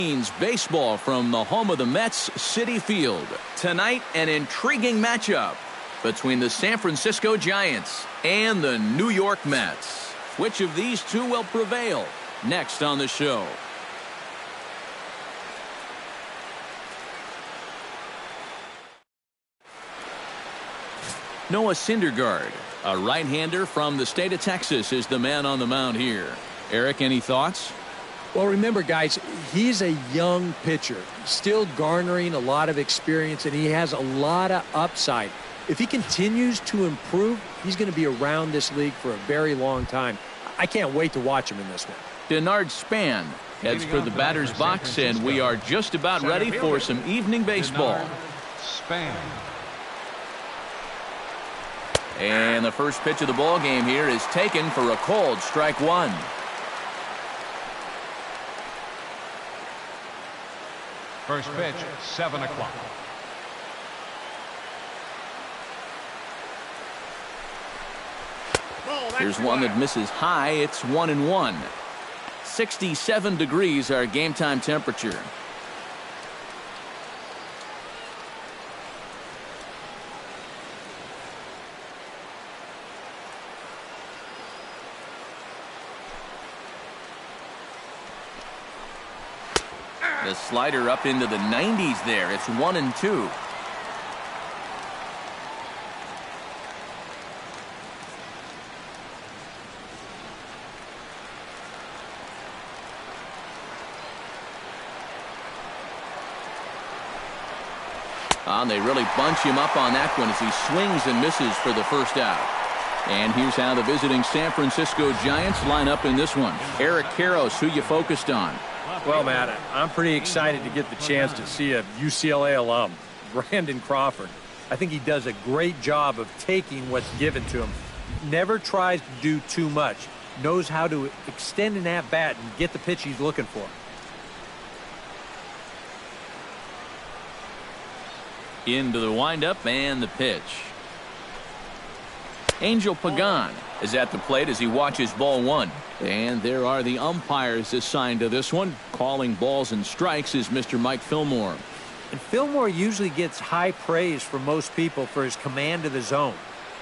Baseball from the home of the Mets, Citi Field. Tonight, an intriguing matchup between the San Francisco Giants and the New York Mets. Which of these two will prevail? Next on the show. Noah Syndergaard, a right-hander from the state of Texas, is the man on the mound here. Eric, any thoughts? Well, remember, guys, he's a young pitcher, still garnering a lot of experience, and he has a lot of upside. If he continues to improve, he's going to be around this league for a very long time. I can't wait to watch him in this one. Denard Span heads for the batter's box, and we are just about ready for some evening baseball. Span. And the first pitch of the ball game here is taken for a called strike one. First pitch, 7 o'clock. Here's one that misses high. It's 1-1. 67 degrees our game time temperature. The slider up into the 90s there. It's 1-2. And they really bunch him up on that one as he swings and misses for the first out. And here's how the visiting San Francisco Giants line up in this one. Eric Karros, who you focused on? Well, Matt, I'm pretty excited to get the chance to see a UCLA alum, Brandon Crawford. I think he does a great job of taking what's given to him. Never tries to do too much. Knows how to extend an at-bat and get the pitch he's looking for. Into the windup and the pitch. Angel Pagan is at the plate as he watches ball one. And there are the umpires assigned to this one. Calling balls and strikes is Mr. Mike Fillmore. And Fillmore usually gets high praise from most people for his command of the zone.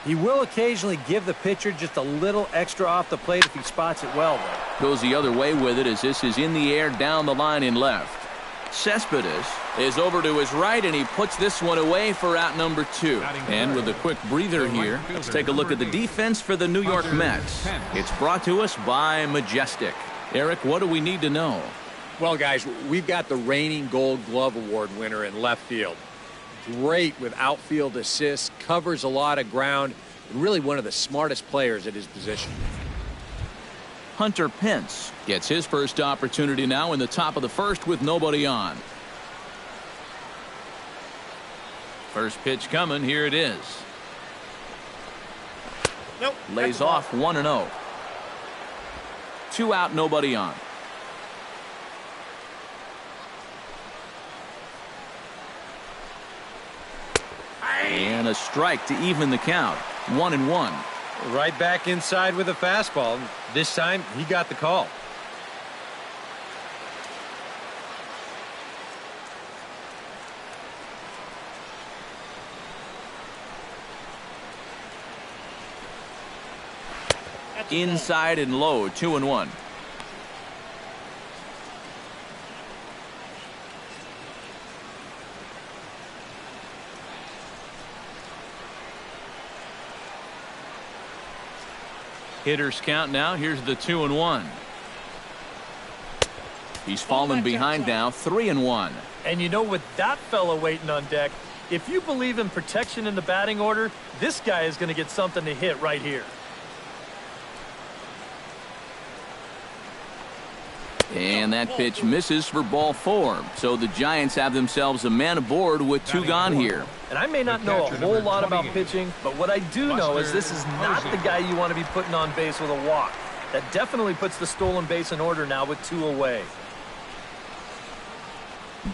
He will occasionally give the pitcher just a little extra off the plate if he spots it well, though. Goes the other way with it as this is in the air down the line in left. Cespedes is over to his right, and he puts this one away for out number 2. And with a quick breather here, let's take a look at the defense for the New York Mets. It's brought to us by Majestic. Eric, what do we need to know? Well, guys, we've got the reigning Gold Glove Award winner in left field. Great with outfield assists, covers a lot of ground, and really one of the smartest players at his position. Hunter Pence gets his first opportunity now in the top of the first with nobody on. First pitch coming. Here it is. Nope. Lays off 1-0. 2 out, nobody on. And a strike to even the count. 1-1. Right back inside with a fastball. This time, he got the call. Inside and low, 2-1. Hitters count now. Here's the 2-1. He's fallen behind now, 3-1. And you know, with that fella waiting on deck, if you believe in protection in the batting order, this guy is going to get something to hit right here. And that pitch misses for ball 4. So the Giants have themselves a man aboard with 2 gone here. And I may not know a whole lot about pitching, but what I do know is this is not the guy you want to be putting on base with a walk. That definitely puts the stolen base in order now with 2 away.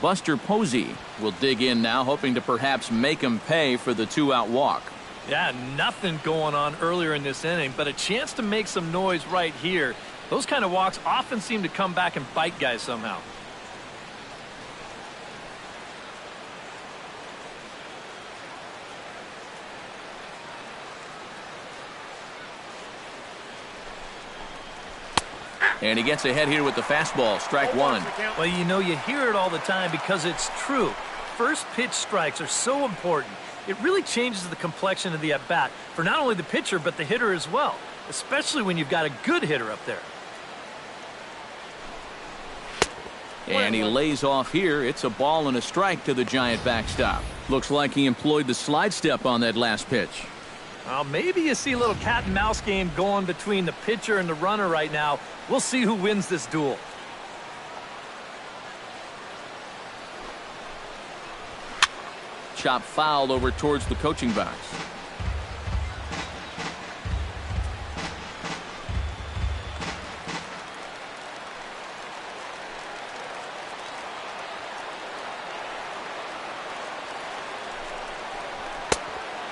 Buster Posey will dig in now, hoping to perhaps make him pay for the 2-out walk. Yeah, nothing going on earlier in this inning, but a chance to make some noise right here. Those kind of walks often seem to come back and bite guys somehow. And he gets ahead here with the fastball, strike one. Well, you know, you hear it all the time because it's true. First pitch strikes are so important. It really changes the complexion of the at-bat for not only the pitcher but the hitter as well, especially when you've got a good hitter up there. And he lays off here. It's a ball and a strike to the Giant backstop. Looks like he employed the slide step on that last pitch. Well, maybe you see a little cat and mouse game going between the pitcher and the runner right now. We'll see who wins this duel. Chop foul over towards the coaching box.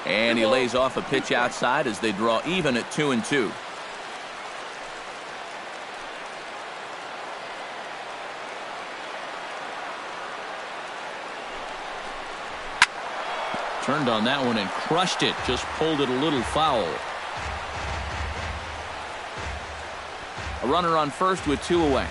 And he lays off a pitch outside as they draw even at 2-2. Turned on that one and crushed it. Just pulled it a little foul. A runner on first with 2 away.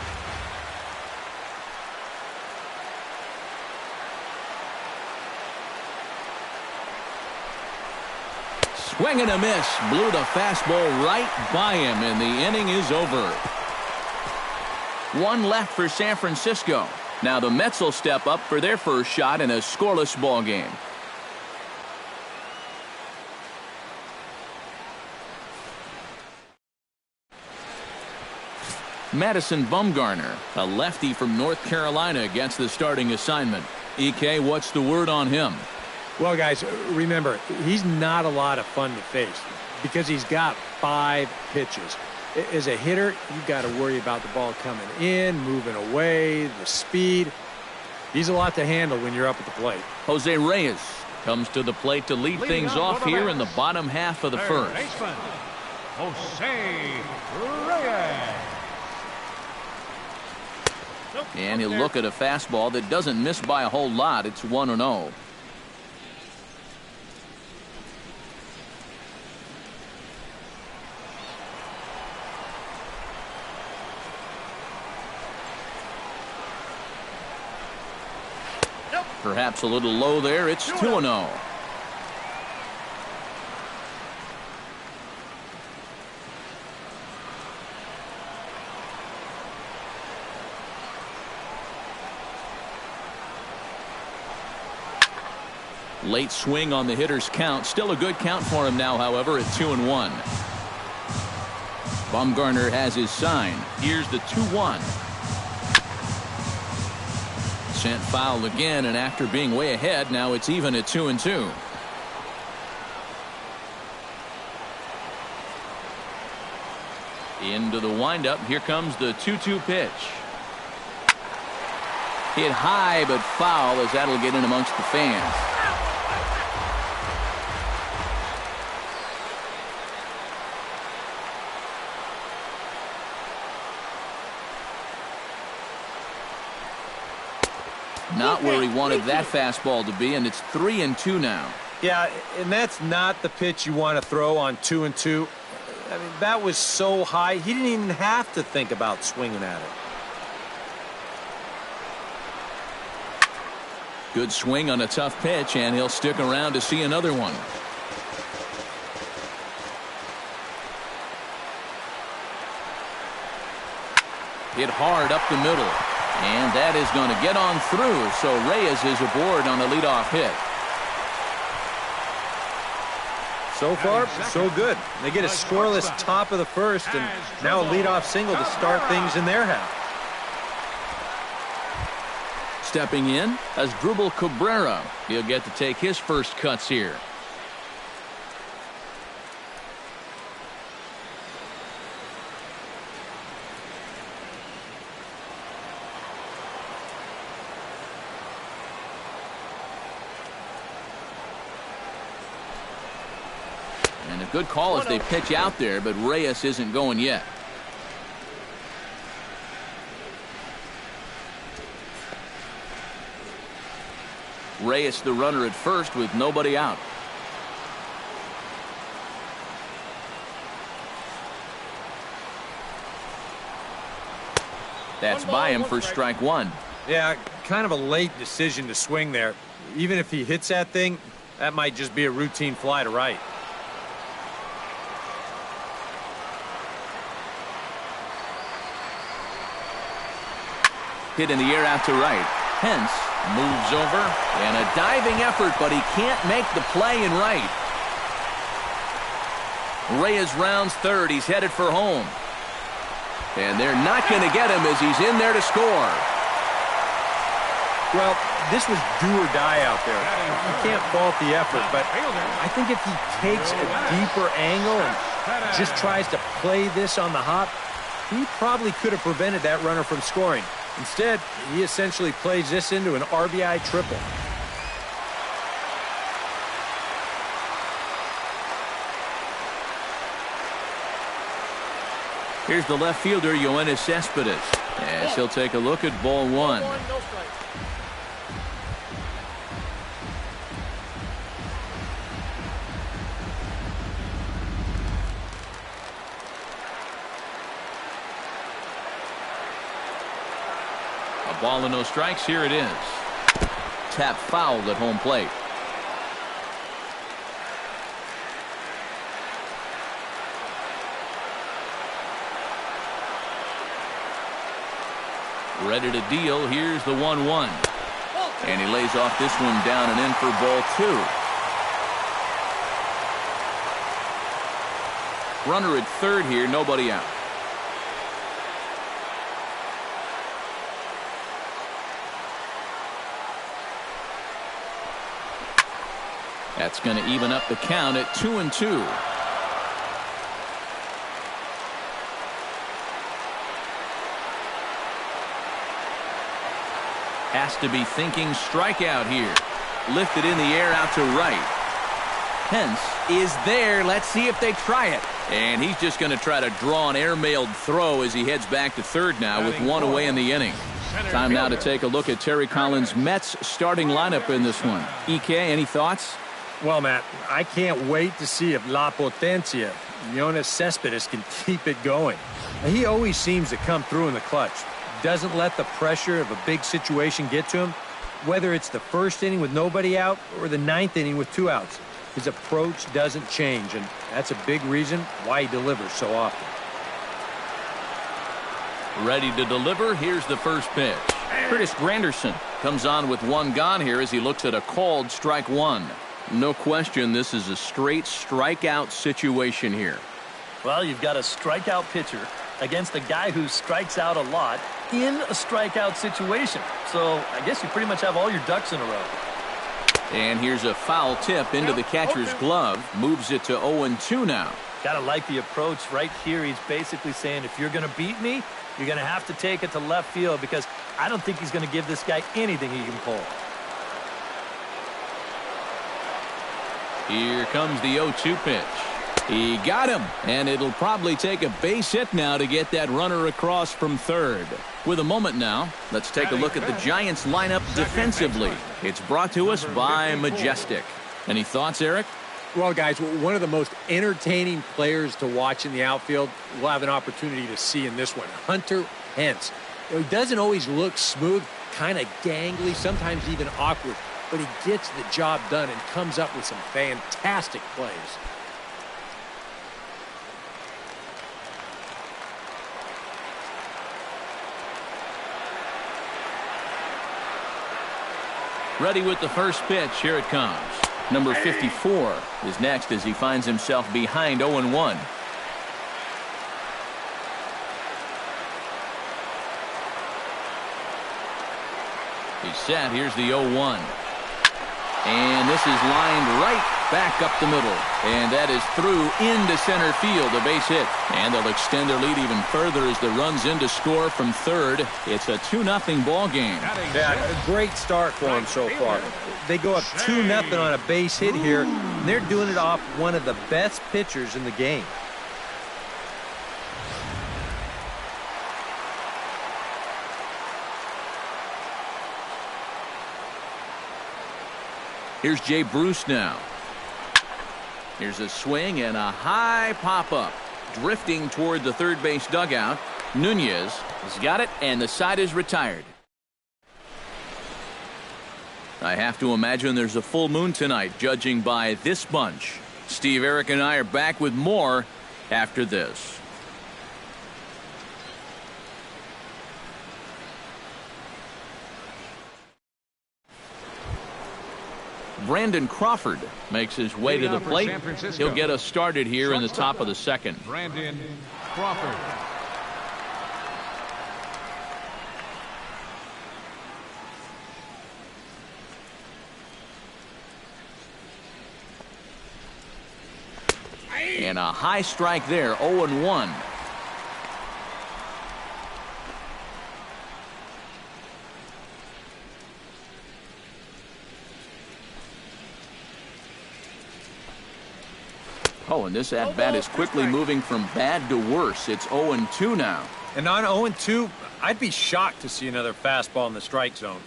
Swing and a miss. Blew the fastball right by him, and the inning is over. 1 left for San Francisco. Now the Mets will step up for their first shot in a scoreless ball game. Madison Bumgarner, a lefty from North Carolina, gets the starting assignment. EK, what's the word on him? Well, guys, remember, he's not a lot of fun to face because he's got 5 pitches. As a hitter, you've got to worry about the ball coming in, moving away, the speed. He's a lot to handle when you're up at the plate. Jose Reyes comes to the plate to lead things off here in the bottom half of the first. Jose Reyes. And he'll look at a fastball that doesn't miss by a whole lot. It's 1-0. Perhaps a little low there. It's 2-0. Late swing on the hitter's count. Still a good count for him now, however, at 2-1. Bumgarner has his sign. Here's the 2-1. Sent foul again, and after being way ahead, now it's even at 2-2. Into the windup. Here comes the 2-2 pitch. Hit high but foul, as that'll get in amongst the fans. Not where he wanted that fastball to be, and it's 3-2 now. Yeah, and that's not the pitch you want to throw on 2-2. I mean, that was so high, he didn't even have to think about swinging at it. Good swing on a tough pitch, and he'll stick around to see another one. Hit hard up the middle. And that is going to get on through, so Reyes is aboard on the leadoff hit. So far, so good. They get a scoreless top of the first, and now a leadoff single to start things in their half. Stepping in, Asdrubal Cabrera. He'll get to take his first cuts here. And a good call as they pitch out there, but Reyes isn't going yet. Reyes the runner at first with nobody out. That's by him for strike one. Yeah, kind of a late decision to swing there. Even if he hits that thing, that might just be a routine fly to right. Hit in the air out to right. Hence moves over, and a diving effort, but he can't make the play in right. Reyes rounds third. He's headed for home. And they're not going to get him as he's in there to score. Well, this was do or die out there. You can't fault the effort, but I think if he takes a deeper angle and just tries to play this on the hop, he probably could have prevented that runner from scoring. Instead, he essentially plays this into an RBI triple. Here's the left fielder, Yoenis Cespedes, as he'll take a look at ball one. A ball and no strikes. Here it is. Tap fouled at home plate. Ready to deal. Here's the 1-1. And he lays off this one down and in for ball two. Runner at third here, nobody out. That's going to even up the count at 2-2. Has to be thinking strikeout here. Lifted in the air out to right. Hence is there. Let's see if they try it. And he's just going to try to draw an airmailed throw as he heads back to third now with one away in the inning. Time now to take a look at Terry Collins' Mets starting lineup in this one. EK, any thoughts? Well, Matt, I can't wait to see if La Potencia, Yoenis Cespedes, can keep it going. He always seems to come through in the clutch. Doesn't let the pressure of a big situation get to him, whether it's the first inning with nobody out or the ninth inning with 2 outs. His approach doesn't change, and that's a big reason why he delivers so often. Ready to deliver. Here's the first pitch. Curtis Granderson comes on with one gone here as he looks at a called strike one. No question, this is a straight strikeout situation here. Well, you've got a strikeout pitcher against a guy who strikes out a lot in a strikeout situation. So I guess you pretty much have all your ducks in a row. And here's a foul tip into the catcher's glove. Moves it to 0-2 now. Gotta like the approach right here. He's basically saying, if you're going to beat me, you're going to have to take it to left field, because I don't think he's going to give this guy anything he can pull. Here comes the 0-2 pitch. He got him, and it'll probably take a base hit now to get that runner across from third. With a moment now, let's take a look at the Giants lineup defensively. It's brought to us by Majestic. Any thoughts, Eric? Well, guys, one of the most entertaining players to watch in the outfield we'll have an opportunity to see in this one. Hunter Hence. He doesn't always look smooth, kind of gangly, sometimes even awkward, but he gets the job done and comes up with some fantastic plays. Ready with the first pitch. Here it comes. Number 54 is next as he finds himself behind 0-1. He's set. Here's the 0-1. And this is lined right back up the middle. And that is through into center field, a base hit. And they'll extend their lead even further as the run's in to score from third. It's a 2-0 ball game. Yeah, a great start for them so far. They go up 2-0 on a base hit here, and they're doing it off one of the best pitchers in the game. Here's Jay Bruce now. Here's a swing and a high pop-up. Drifting toward the third base dugout. Nunez has got it, and the side is retired. I have to imagine there's a full moon tonight, judging by this bunch. Steve, Eric, and I are back with more after this. Brandon Crawford makes his way to the plate. He'll get us started here in the top of the second. Brandon Crawford. And a high strike there, 0-1. Oh, and this at-bat is quickly moving from bad to worse. It's 0-2 now. And on 0-2, I'd be shocked to see another fastball in the strike zone.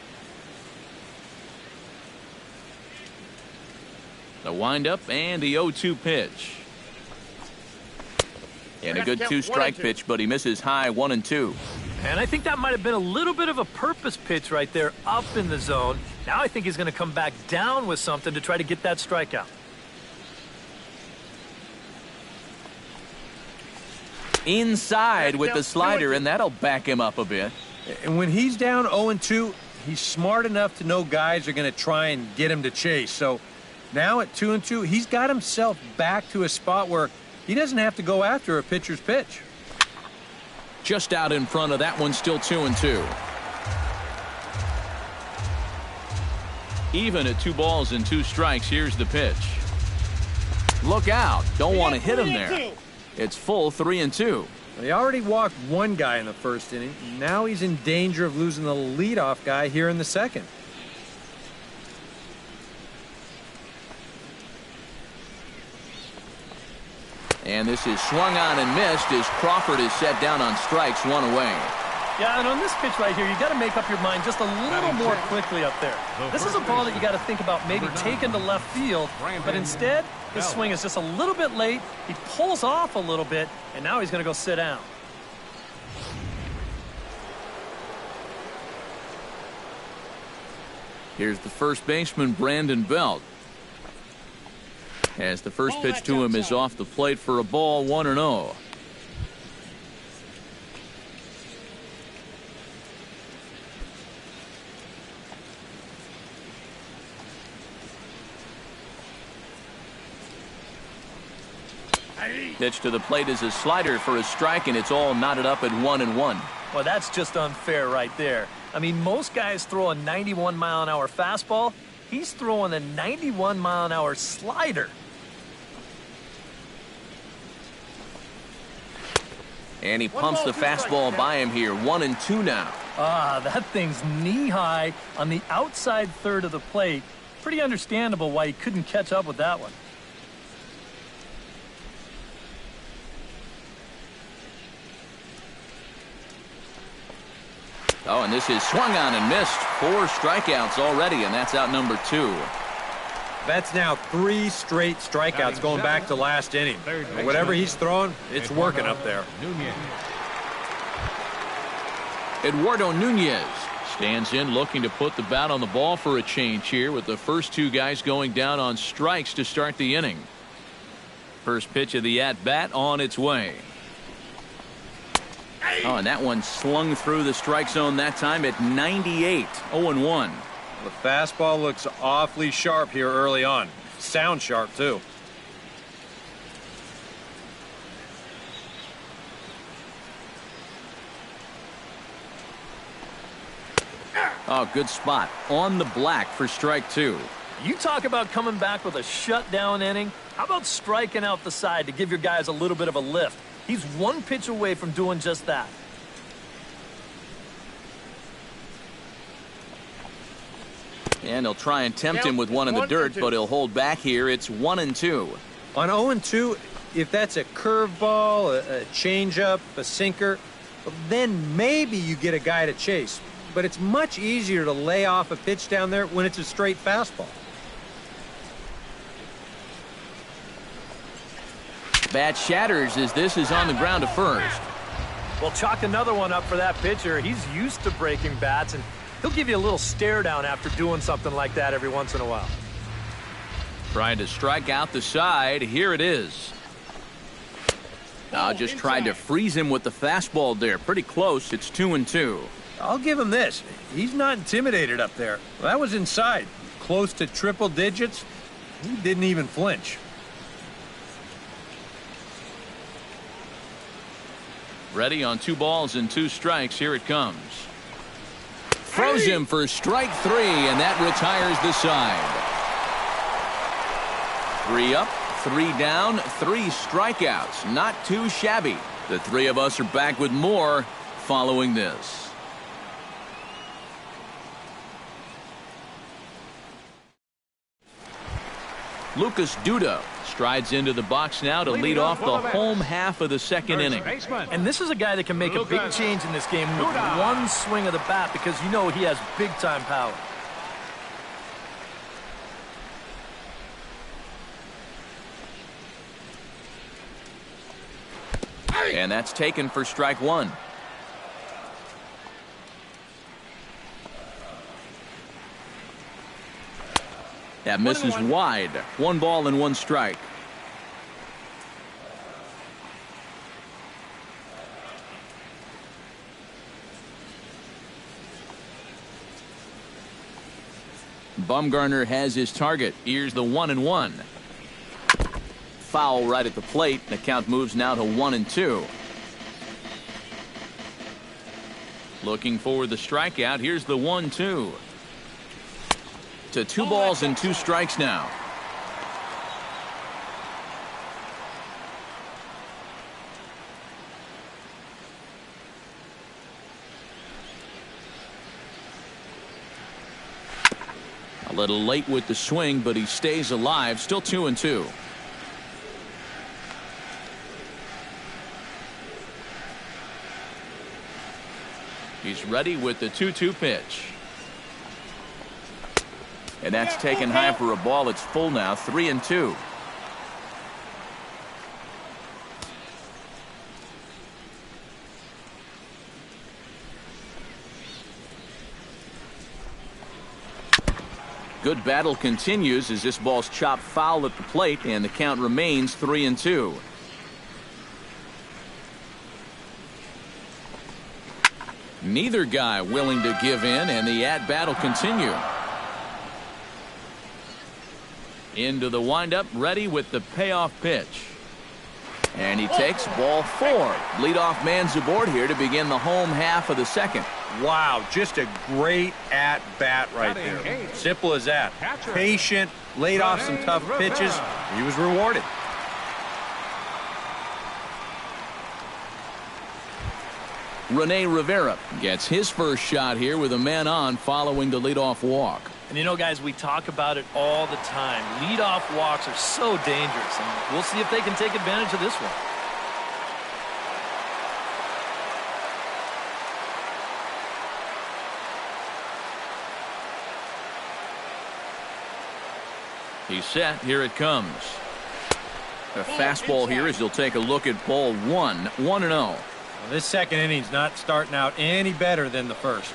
The windup and the 0-2 pitch. And a good two-strike pitch, but he misses high, 1-2. And I think that might have been a little bit of a purpose pitch right there up in the zone. Now I think he's going to come back down with something to try to get that strikeout. Inside with the slider, and that'll back him up a bit. And when he's down 0-2, he's smart enough to know guys are going to try and get him to chase. So now at 2-2, he's got himself back to a spot where he doesn't have to go after a pitcher's pitch. Just out in front of that one, still 2-2. Even at 2 balls and 2 strikes, here's the pitch. Look out. Don't want to hit him there. It's full 3-2. He already walked one guy in the first inning. Now he's in danger of losing the leadoff guy here in the second. And this is swung on and missed as Crawford is set down on strikes, 1 away. Yeah, and on this pitch right here, you got to make up your mind just a little more quickly up there. This is a ball that you got to think about maybe taking to left field, but instead, his swing is just a little bit late. He pulls off a little bit, and now he's going to go sit down. Here's the first baseman, Brandon Belt. As the first pitch to him is off the plate for a ball, 1-0. Pitch to the plate is a slider for a strike, and it's all knotted up at 1-1. Well, that's just unfair right there. I mean, most guys throw a 91-mile-an-hour fastball. He's throwing a 91-mile-an-hour slider. And he pumps the fastball by him here, 1-2 now. Ah, that thing's knee-high on the outside third of the plate. Pretty understandable why he couldn't catch up with that one. Oh, and this is swung on and missed. 4 strikeouts already, and that's out number 2. That's now 3 straight strikeouts going back to last inning. Whatever he's throwing, it's working up there. Eduardo Nunez stands in, looking to put the bat on the ball for a change here, with the first 2 guys going down on strikes to start the inning. First pitch of the at-bat on its way. Oh, and that one slung through the strike zone that time at 98, 0-1. The fastball looks awfully sharp here early on. Sound sharp, too. Oh, good spot. On the black for strike 2. You talk about coming back with a shutdown inning. How about striking out the side to give your guys a little bit of a lift? He's 1 pitch away from doing just that. And he'll try and tempt him with one in the dirt, but he'll hold back here. It's 1-2. On 0-2, if that's a curveball, a changeup, a sinker, then maybe you get a guy to chase. But it's much easier to lay off a pitch down there when it's a straight fastball. Bat shatters as this is on the ground to first. Well, chalk another one up for that pitcher. He's used to breaking bats, and he'll give you a little stare down after doing something like that every once in a while. Trying to strike out the side. Here it is. Just tried to freeze him with the fastball there. Pretty close. It's 2-2. I'll give him this. He's not intimidated up there. Well, that was inside. Close to triple digits. He didn't even flinch. Ready on 2 balls and 2 strikes. Here it comes. Throws him for strike 3, and that retires the side. 3 up, 3 down, 3 strikeouts. Not too shabby. The 3 of us are back with more following this. Lucas Duda strides into the box now to lead off the home half of the second inning. And this is a guy that can make a big change in this game with one swing of the bat, because you know he has big-time power. And that's taken for strike 1. That misses wide. 1 ball and 1 strike. Bumgarner has his target. Here's the 1-1. Foul right at the plate. The count moves now to 1-2. Looking for the strikeout. Here's the 1-2. To 2 balls and 2 strikes now. A little late with the swing, but he stays alive. Still 2-2. He's ready with the 2-2 pitch. And that's taken high for a ball. It's full now. 3-2. Good battle continues as this ball's chopped foul at the plate, and the count remains 3-2. Neither guy willing to give in, and the at-bat will continue. Into the windup, ready with the payoff pitch. And he takes ball 4. Leadoff man's aboard here to begin the home half of the second. Wow, just a great at-bat right there. Simple as that. Patient, laid off some tough pitches. He was rewarded. Rene Rivera gets his first shot here with a man on following the leadoff walk. And you know, guys, we talk about it all the time. Leadoff walks are so dangerous, and we'll see if they can take advantage of this one. He's set. Here it comes. A fastball here as he'll take a look at ball 1. 1-0. Well, this second inning's not starting out any better than the first.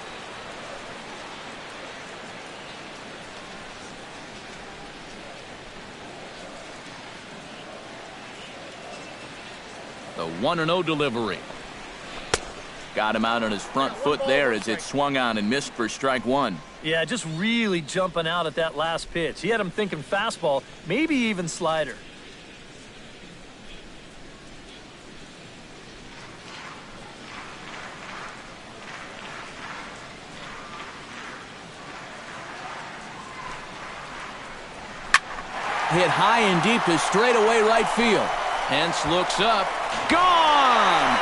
The 1-0 delivery. Got him out on his front foot there as it swung on and missed for strike 1. Yeah, just really jumping out at that last pitch. He had him thinking fastball, maybe even slider. Hit high and deep to straightaway right field. Hence looks up. Gone!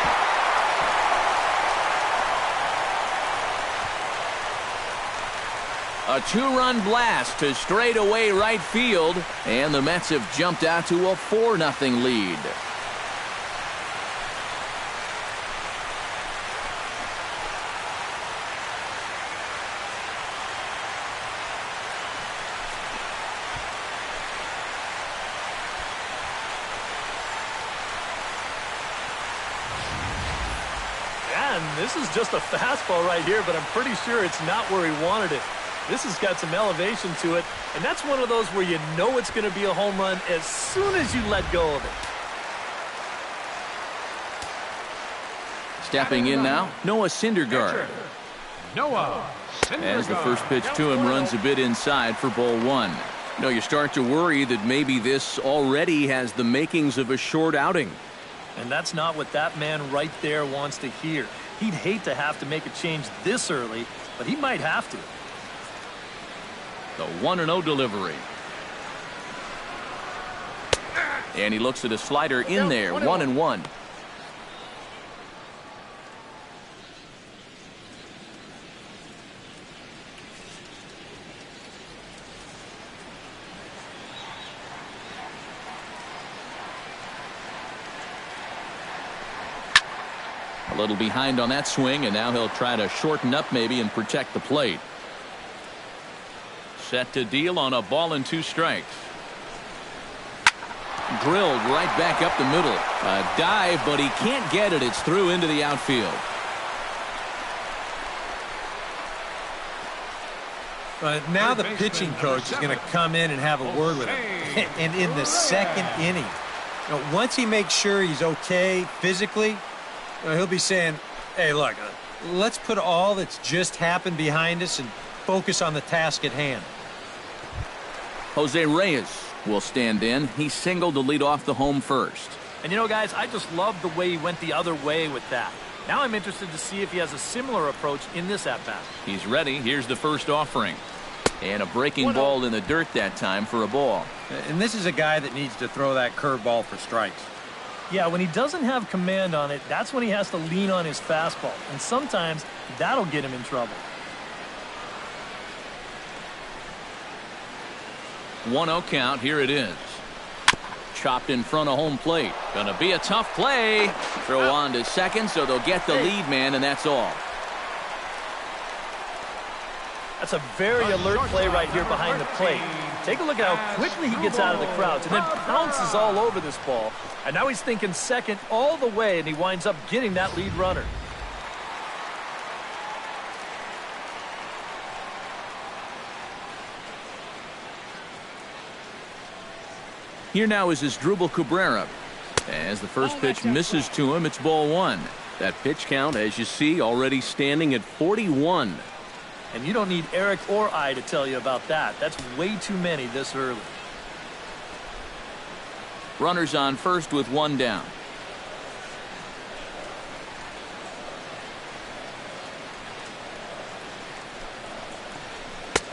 A 2-run blast to straightaway right field, and the Mets have jumped out to a 4-0 lead. this is just a fastball right here, but I'm pretty sure it's not where he wanted it. This has got some elevation to it, and that's one of those where you know it's going to be a home run as soon as you let go of it. Stepping in now, Noah Syndergaard. Noah Syndergaard. As the first pitch to him runs a bit inside for ball one. You start to worry that maybe this already has the makings of a short outing. And that's not what that man right there wants to hear. He'd hate to have to make a change this early, but he might have to. The 1-0 delivery. And he looks at a slider in there, 1-1. A little behind on that swing, and now he'll try to shorten up maybe and protect the plate. Set to deal on a ball and 2 strikes. Drilled right back up the middle. A dive, but he can't get it. It's through into the outfield. Now the pitching coach is going to come in and have a word with him. And in the second inning, once he makes sure he's okay physically, he'll be saying, hey, look, let's put all that's just happened behind us and focus on the task at hand. Jose Reyes will stand in. He singled to lead off the home first. And guys, I just love the way he went the other way with that. Now I'm interested to see if he has a similar approach in this at-bat. He's ready. Here's the first offering. And a breaking ball in the dirt that time for a ball. And this is a guy that needs to throw that curveball for strikes. Yeah, when he doesn't have command on it, that's when he has to lean on his fastball. And sometimes that'll get him in trouble. 1-0 count. Here it is. Chopped in front of home plate. Gonna be a tough play. Throw on to second, so they'll get the lead man, and that's all. That's a very alert play right here behind the plate. Take a look at how quickly he gets out of the crouch and then pounces all over this ball. And now he's thinking second all the way, and he winds up getting that lead runner. Here now is Asdrubal Cabrera. As the first pitch misses to him, it's ball one. That pitch count, as you see, already standing at 41. And you don't need Eric or I to tell you about that. That's way too many this early. Runners on first with 1 down.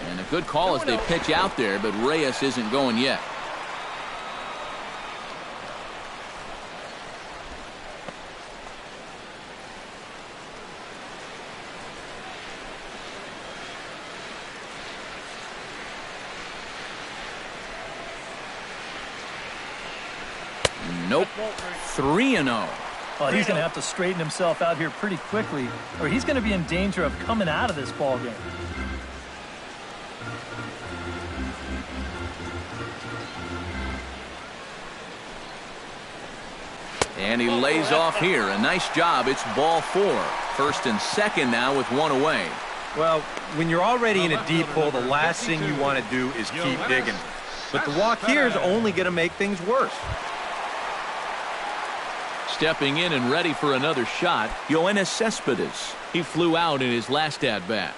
And a good call as they pitch out there, but Reyes isn't going yet. Nope. 3-0. Well, he's going to have to straighten himself out here pretty quickly, or he's going to be in danger of coming out of this ball game. And he lays off here. A nice job. It's ball 4. First and second now with 1 away. Well, when you're already in a deep hole, the last thing you want to do is keep digging. But the walk here is only going to make things worse. Stepping in and ready for another shot, Yoenis Cespedes. He flew out in his last at-bat.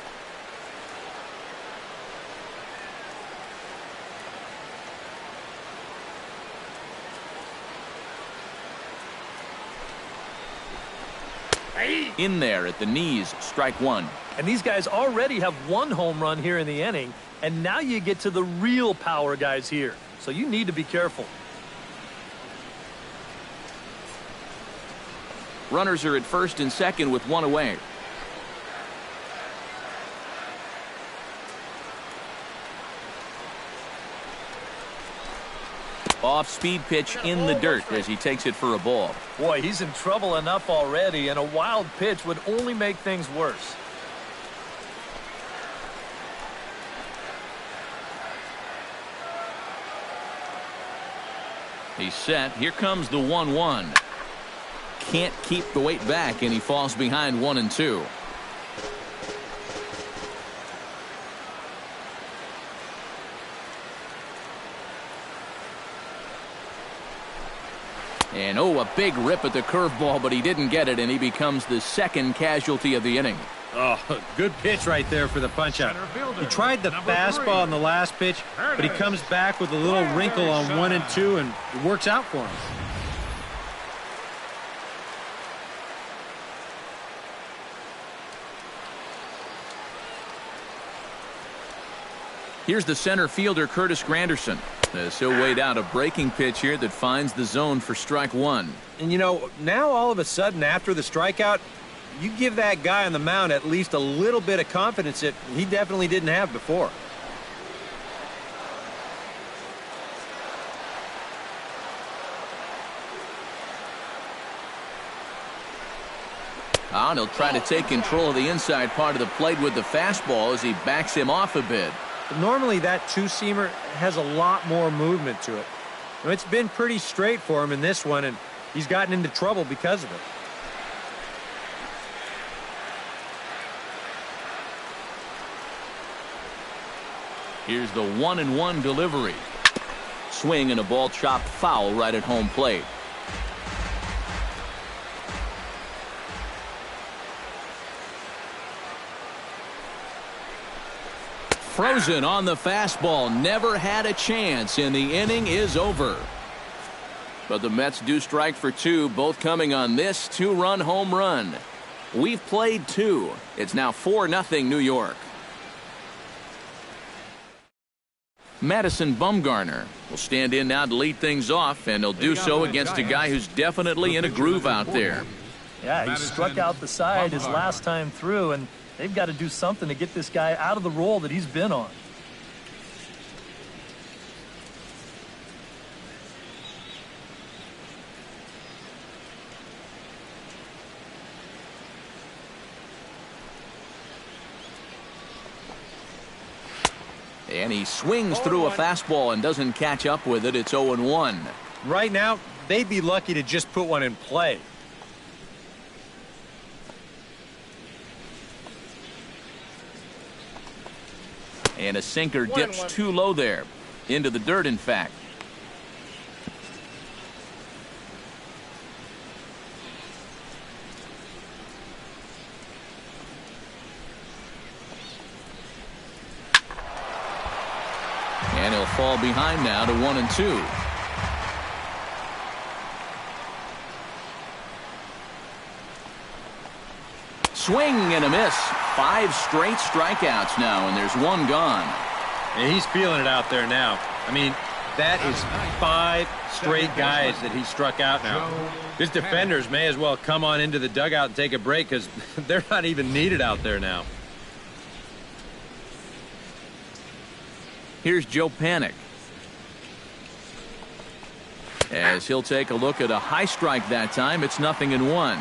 In there at the knees, strike one. And these guys already have 1 home run here in the inning, and now you get to the real power guys here. So you need to be careful. Runners are at first and second with 1 away. Off-speed pitch in the dirt as he takes it for a ball. Boy, he's in trouble enough already, and a wild pitch would only make things worse. He's set. Here comes the 1-1. can't keep the weight back, and he falls behind 1-2. And oh, a big rip at the curveball, but he didn't get it, and he becomes the second casualty of the inning. Oh, good pitch right there for the punch-out. He tried the fastball on the last pitch, but he comes back with a little wrinkle on 1 and 2, and it works out for him. Here's the center fielder, Curtis Granderson, as he'll wait out a breaking pitch here that finds the zone for strike one. And, you know, now all of a sudden after the strikeout, you give that guy on the mound at least a little bit of confidence that he definitely didn't have before. And he'll try to take control of the inside part of the plate with the fastball as he backs him off a bit. Normally that two-seamer has a lot more movement to it. You know, it's been pretty straight for him in this one, and he's gotten into trouble because of it. Here's the 1-1 delivery. Swing and a ball chopped foul right at home plate. Frozen on the fastball, never had a chance, and the inning is over. But the Mets do strike for two, both coming on this two-run home run. We've played two. It's now 4-0 New York. Madison Bumgarner will stand in now to lead things off, and he'll do so against a guy who's definitely in a groove out there. Yeah, he struck out the side his last time through, and they've got to do something to get this guy out of the role that he's been on. And he swings through a fastball and doesn't catch up with it. It's 0-1. Right now, they'd be lucky to just put one in play. And a sinker dips too low there. Into the dirt, in fact. And he'll fall behind now to 1-2. Swing and a miss. 5 straight strikeouts now, and there's one gone. And he's feeling it out there now. I mean, that is 5 straight guys that he struck out now. His defenders may as well come on into the dugout and take a break because they're not even needed out there now. Here's Joe Panik, as he'll take a look at a high strike that time. It's 0-1.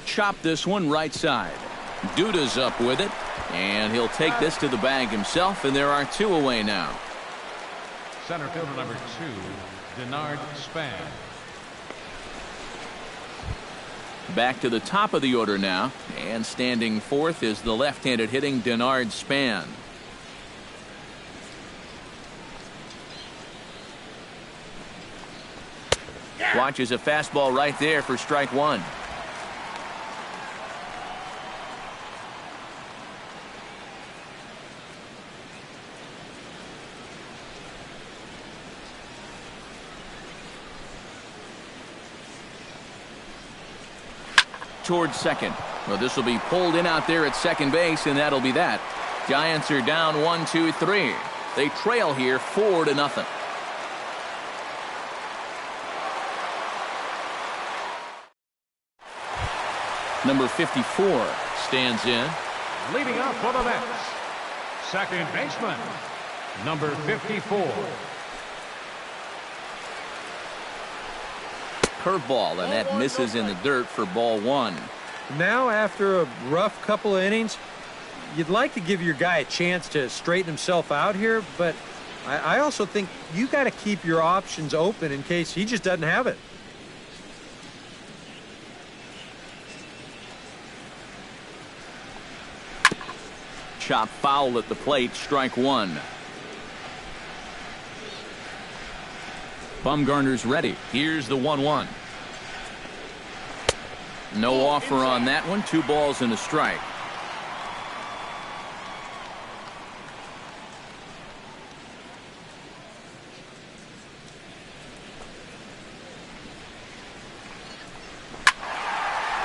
Chop this one right side. Duda's up with it, and he'll take this to the bag himself, and there are 2 away now. Center fielder number 2, Denard Span. Back to the top of the order now, and standing fourth is the left-handed hitting Denard Span. Watches a fastball right there for strike one. Towards second. Well, this will be pulled in out there at second base, and that'll be that. Giants are down 1-2-3. They trail here 4-0. Number 54 stands in. Leading up for the Mets, second baseman, number 54. Curveball, and that misses in the dirt for ball one. Now, after a rough couple of innings, you'd like to give your guy a chance to straighten himself out here, but I also think you got to keep your options open in case he just doesn't have it. Chop foul at the plate, strike one. Bumgarner's ready. Here's the 1-1. No offer on that one. 2 balls and a strike.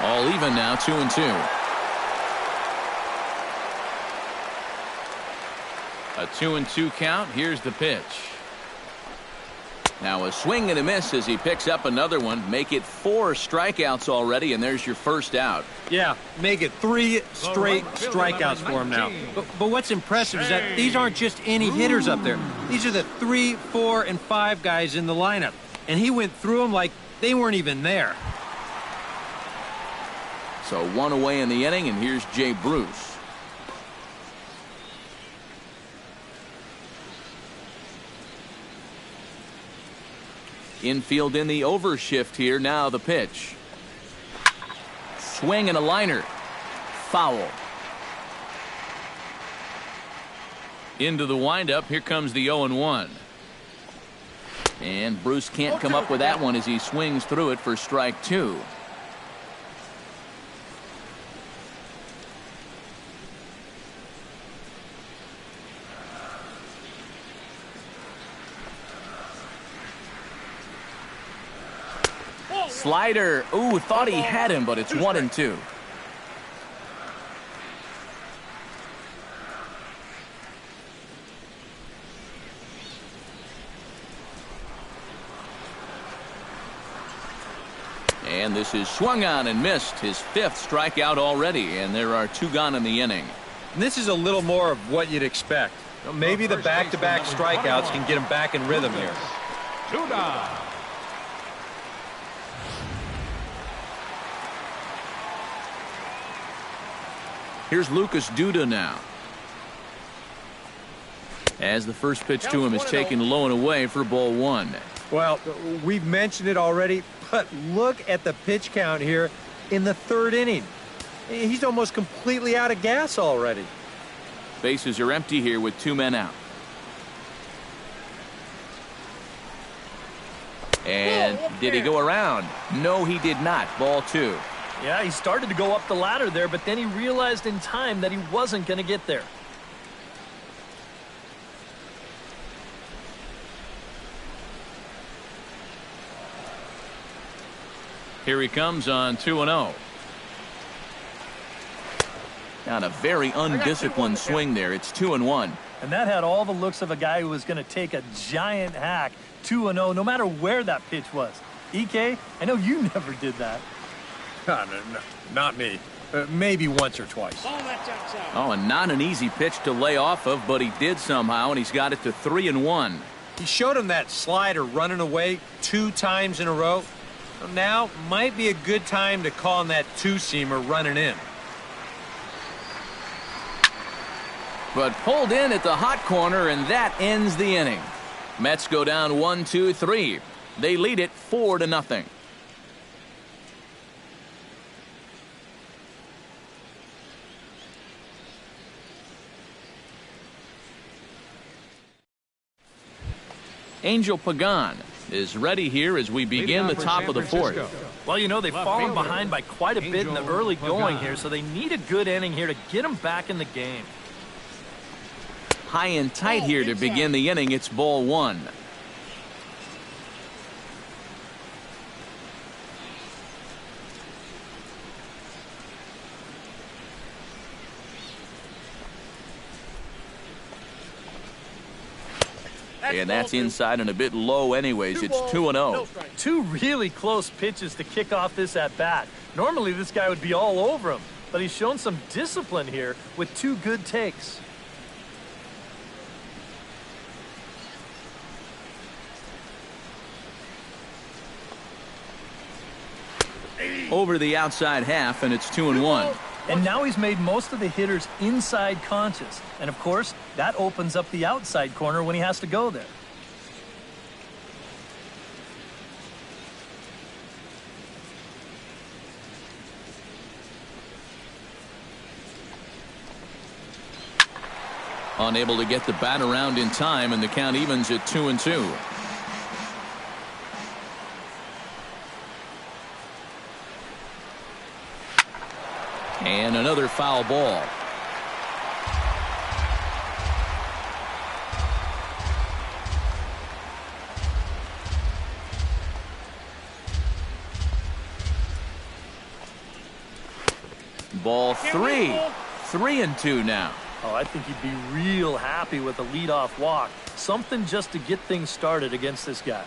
All even now, 2-2. A 2-2 count. Here's the pitch. Now a swing and a miss as he picks up another one. Make it 4 strikeouts already, and there's your first out. Yeah, make it 3 straight strikeouts for him now. But what's impressive is that these aren't just any hitters up there. These are the 3, 4, and 5 guys in the lineup. And he went through them like they weren't even there. So 1 away in the inning, and here's Jay Bruce. Infield in the overshift here. Now the pitch. Swing and a liner. Foul. Into the windup. Here comes the 0-1. And Bruce can't come up with that one as he swings through it for strike 2. Slider. Ooh, thought he had him, but it's 1-2. And this is swung on and missed. His 5th strikeout already, and there are 2 gone in the inning. And this is a little more of what you'd expect. Maybe the back-to-back strikeouts can get him back in rhythm here. 2 down. Here's Lucas Duda now. As the first pitch to him is taken low and away for ball 1. Well, we've mentioned it already, but look at the pitch count here in the 3rd inning. He's almost completely out of gas already. Bases are empty here with 2 men out. And did he go around? No, he did not. Ball 2. Yeah, he started to go up the ladder there, but then he realized in time that he wasn't going to get there. Here he comes on 2-0. On a very undisciplined swing there. It's 2-1. And that had all the looks of a guy who was going to take a giant hack. 2-0, no matter where that pitch was. EK, I know you never did that. No, not me. Maybe once or twice. Oh, and not an easy pitch to lay off of, but he did somehow, and he's got it to 3-1. He showed him that slider running away 2 times in a row. Now might be a good time to call him that 2-seamer running in. But pulled in at the hot corner, and that ends the inning. Mets go down 1-2-3. They lead it 4-0. Angel Pagan is ready here as we begin the top of the 4th. Well, you know, they've fallen behind by quite a bit in the early going here, so they need a good inning here to get them back in the game. High and tight here to begin the inning. It's ball 1. And that's inside and a bit low anyways. It's 2-0. 2 really close pitches to kick off this at-bat. Normally this guy would be all over him, but he's shown some discipline here with 2 good takes. over the outside half, and it's 2-1. And now he's made most of the hitters inside conscious. And, of course, that opens up the outside corner when he has to go there. Unable to get the bat around in time, and the count evens at 2-2. And another foul ball. Ball 3. 3-2 now. Oh, I think he'd be real happy with a leadoff walk. Something just to get things started against this guy.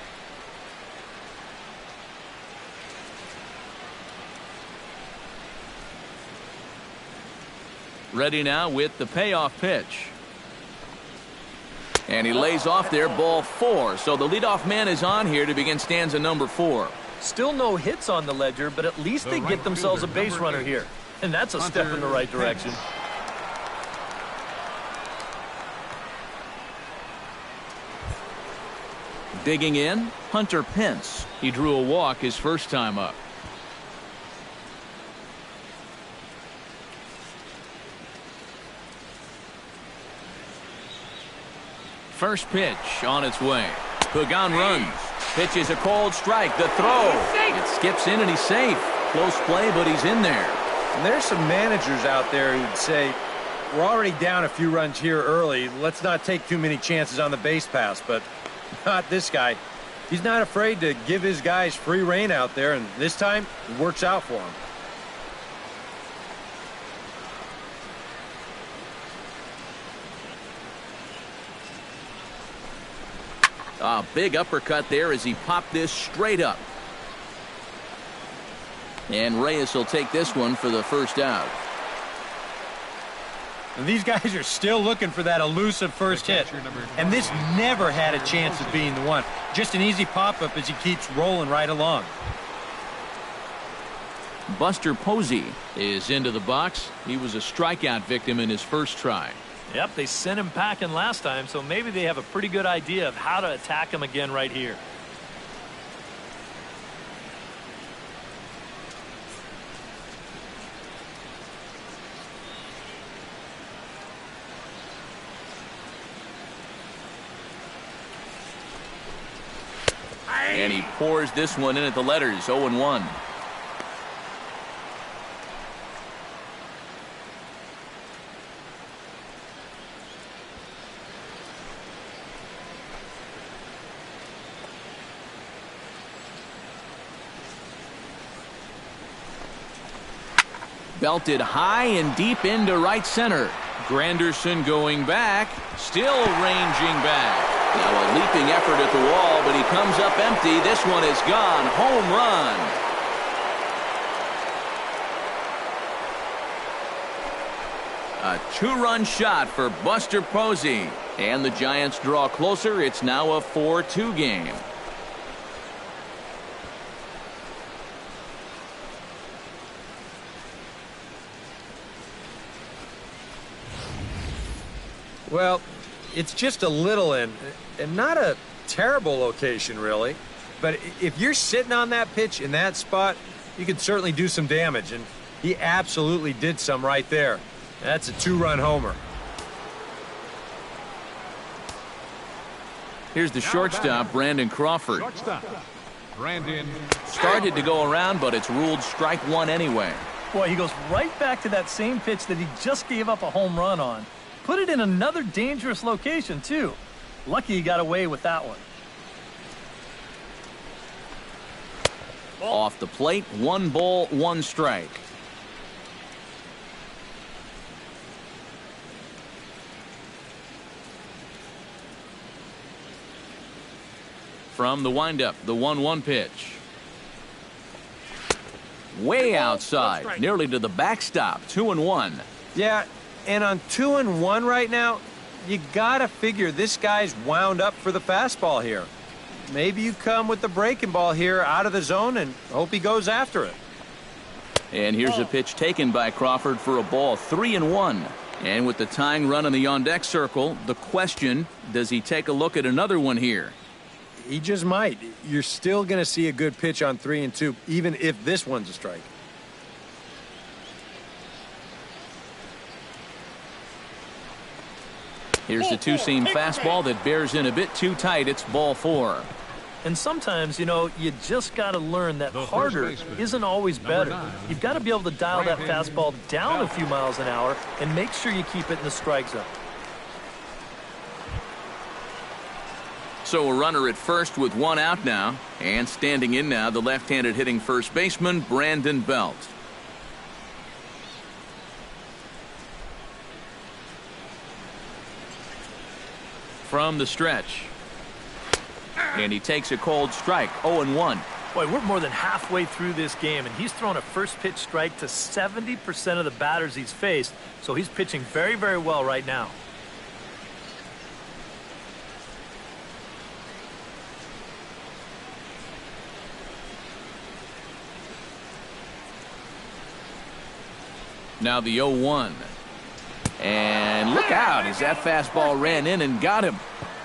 Ready now with the payoff pitch. And he lays off there, ball 4. So the leadoff man is on here to begin stanza number 4. Still no hits on the ledger, but at least they get themselves a base runner here. And that's a step in the right direction. Digging in, Hunter Pence. He drew a walk his first time up. First pitch on its way. Pagan runs. Pitch is a cold strike. The throw. It skips in and he's safe. Close play, but he's in there. And there's some managers out there who'd say, we're already down a few runs here early. Let's not take too many chances on the base pass, but not this guy. He's not afraid to give his guys free rein out there, and this time it works out for him. A big uppercut there as he popped this straight up. And Reyes will take this one for the first out. And these guys are still looking for that elusive first hit. And this never had a chance of being the one. Just an easy pop-up as he keeps rolling right along. Buster Posey is into the box. He was a strikeout victim in his first try. Yep, they sent him packing last time, so maybe they have a pretty good idea of how to attack him again right here. And he pours this one in at the letters, 0-1. Belted high and deep into right center. Granderson going back, still ranging back. Now a leaping effort at the wall, but he comes up empty. This one is gone. Home run. A two-run shot for Buster Posey. And the Giants draw closer. It's now a 4-2 game. Well, it's just a little and not a terrible location, really. But if you're sitting on that pitch in that spot, you can certainly do some damage. And he absolutely did some right there. That's a two-run homer. Here's the shortstop, Brandon Crawford. Brandon Started to go around, but it's ruled strike one anyway. Boy, he goes right back to that same pitch that he just gave up a home run on. Put it in another dangerous location, too. Lucky he got away with that one. Off the plate, 1 ball, 1 strike. From the windup, the 1-1 pitch. Way outside, nearly to the backstop, 2-1. Yeah, and on 2-1 right now, you gotta figure this guy's wound up for the fastball here. Maybe you come with the breaking ball here out of the zone and hope he goes after it. And here's a pitch taken by Crawford for a ball. 3-1. And with the tying run in the on-deck circle, the question, does he take a look at another one here? He just might. You're still going to see a good pitch on 3-2, even if this one's a strike. Here's the two-seam fastball that bears in a bit too tight. It's ball 4. And sometimes, you know, you just got to learn that harder isn't always better. You've got to be able to dial that fastball down a few miles an hour and make sure you keep it in the strike zone. So a runner at first with one out now. And standing in now, the left-handed hitting first baseman, Brandon Belt. From the stretch. And he takes a cold strike, 0-1. Boy, we're more than halfway through this game, and he's thrown a first pitch strike to 70% of the batters he's faced, so he's pitching very, very well right now. Now the 0-1. And look out as that fastball ran in and got him.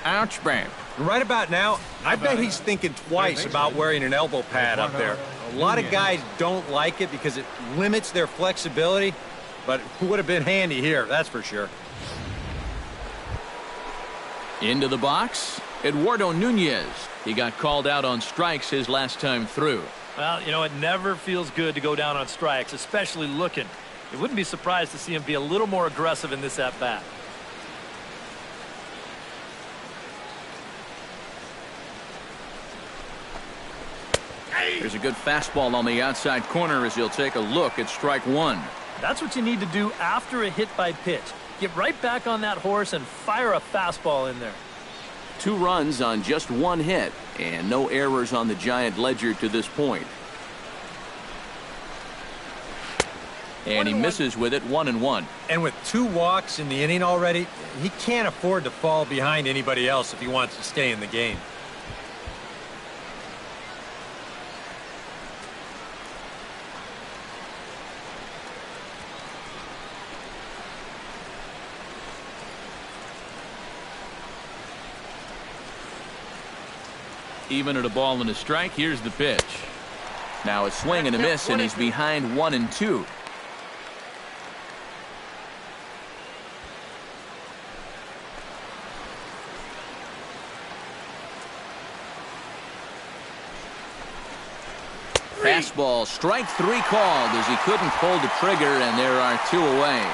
Ouch, bang. Right about now, I bet he's thinking twice about wearing an elbow pad up there. A lot of guys don't like it because it limits their flexibility, but it would have been handy here, that's for sure. Into the box, Eduardo Nunez. He got called out on strikes his last time through. Well, you know, it never feels good to go down on strikes, especially looking. It wouldn't be surprised to see him be a little more aggressive in this at-bat. There's a good fastball on the outside corner as he'll take a look at strike 1. That's what you need to do after a hit by pitch. Get right back on that horse and fire a fastball in there. 2 runs on just 1 hit and no errors on the Giant ledger to this point. And he misses with it, 1-1. And with 2 walks in the inning already, he can't afford to fall behind anybody else if he wants to stay in the game. Even at a ball and a strike, here's the pitch. Now a swing and a miss, and he's behind 1-2. Fastball, strike 3 called as he couldn't pull the trigger, and there are 2 away.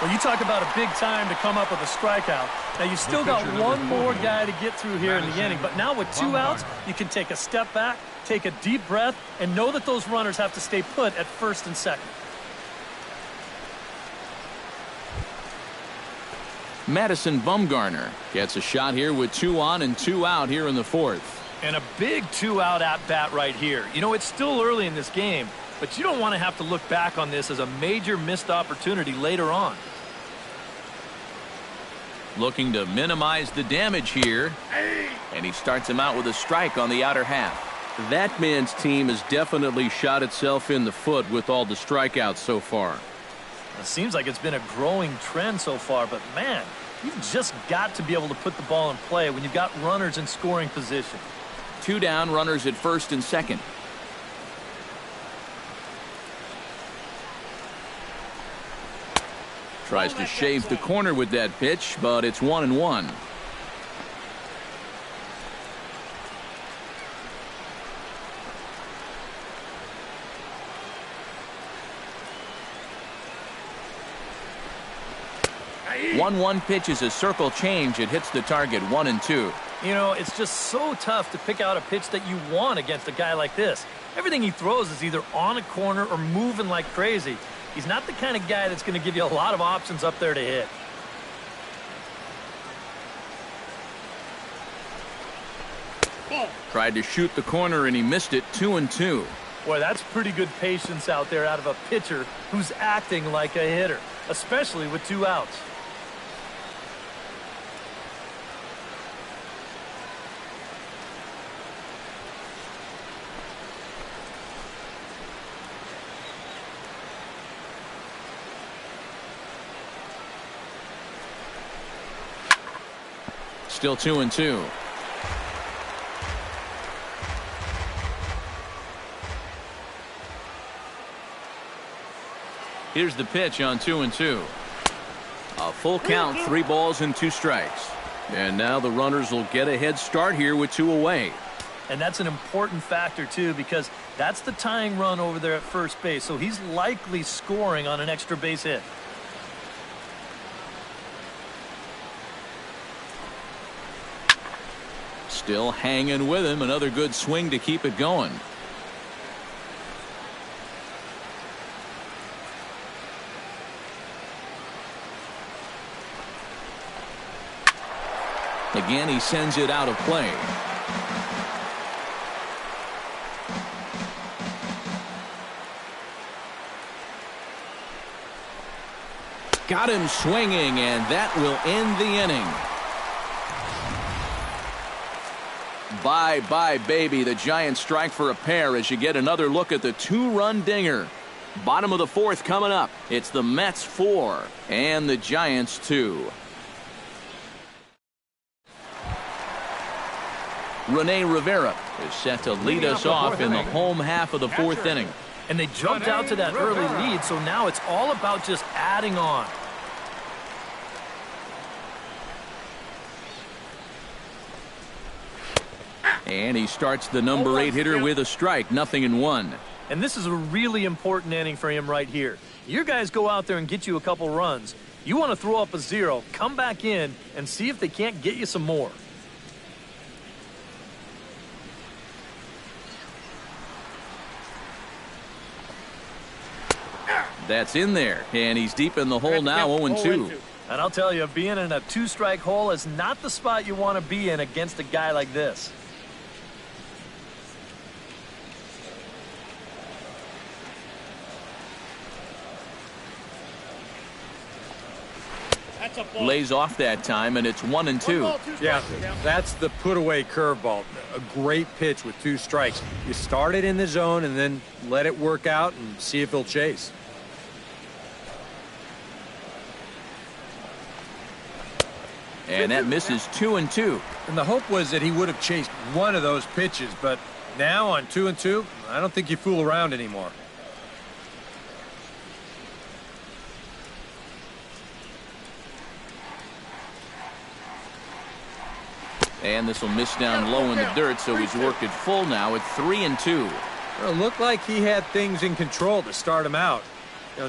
Well, you talk about a big time to come up with a strikeout. Now, you still got one more guy to get through here in the inning, but now with 2 outs, you can take a step back, take a deep breath, and know that those runners have to stay put at first and second. Madison Bumgarner gets a shot here with 2 on and 2 out here in the 4th. And a big 2-out at-bat right here. You know, it's still early in this game, but you don't want to have to look back on this as a major missed opportunity later on. Looking to minimize the damage here. And he starts him out with a strike on the outer half. That man's team has definitely shot itself in the foot with all the strikeouts so far. It seems like it's been a growing trend so far, but man, you've just got to be able to put the ball in play when you've got runners in scoring position. 2 down, runners at first and second. Tries to shave the corner with that pitch, but it's 1-1. One pitch is a circle change. It hits the target, 1-2. You know, it's just so tough to pick out a pitch that you want against a guy like this. Everything he throws is either on a corner or moving like crazy. He's not the kind of guy that's going to give you a lot of options up there to hit. Tried to shoot the corner and he missed it, 2-2. Boy, that's pretty good patience out there out of a pitcher who's acting like a hitter, especially with 2 outs. Still 2-2. Here's the pitch on 2-2. A full count, 3 balls and 2 strikes. And now the runners will get a head start here with 2 away. And that's an important factor, too, because that's the tying run over there at first base. So he's likely scoring on an extra base hit. Still hanging with him. Another good swing to keep it going. Again, he sends it out of play. Got him swinging, and that will end the inning. Bye-bye, baby. The Giants strike for a pair as you get another look at the 2-run dinger. Bottom of the 4th coming up. It's the Mets 4 and the Giants 2. Rene Rivera is set to lead us off in the home half of the 4th inning. And they jumped out to that early lead, so now it's all about just adding on. And he starts the number 8 hitter with a strike, 0-1. And this is a really important inning for him right here. Your guys go out there and get you a couple runs. You want to throw up a 0, come back in, and see if they can't get you some more. That's in there, and he's deep in the hole now, 0-2. And I'll tell you, being in a 2-strike hole is not the spot you want to be in against a guy like this. Lays off that time, and it's 1-2. Yeah, that's the put-away curveball. A great pitch with 2 strikes. You start it in the zone and then let it work out and see if he'll chase. And that misses 2-2. And the hope was that he would have chased one of those pitches, but now on 2-2, I don't think you fool around anymore. And this will miss down low in the dirt, so he's worked it full now at 3-2. Well, it looked like he had things in control to start him out.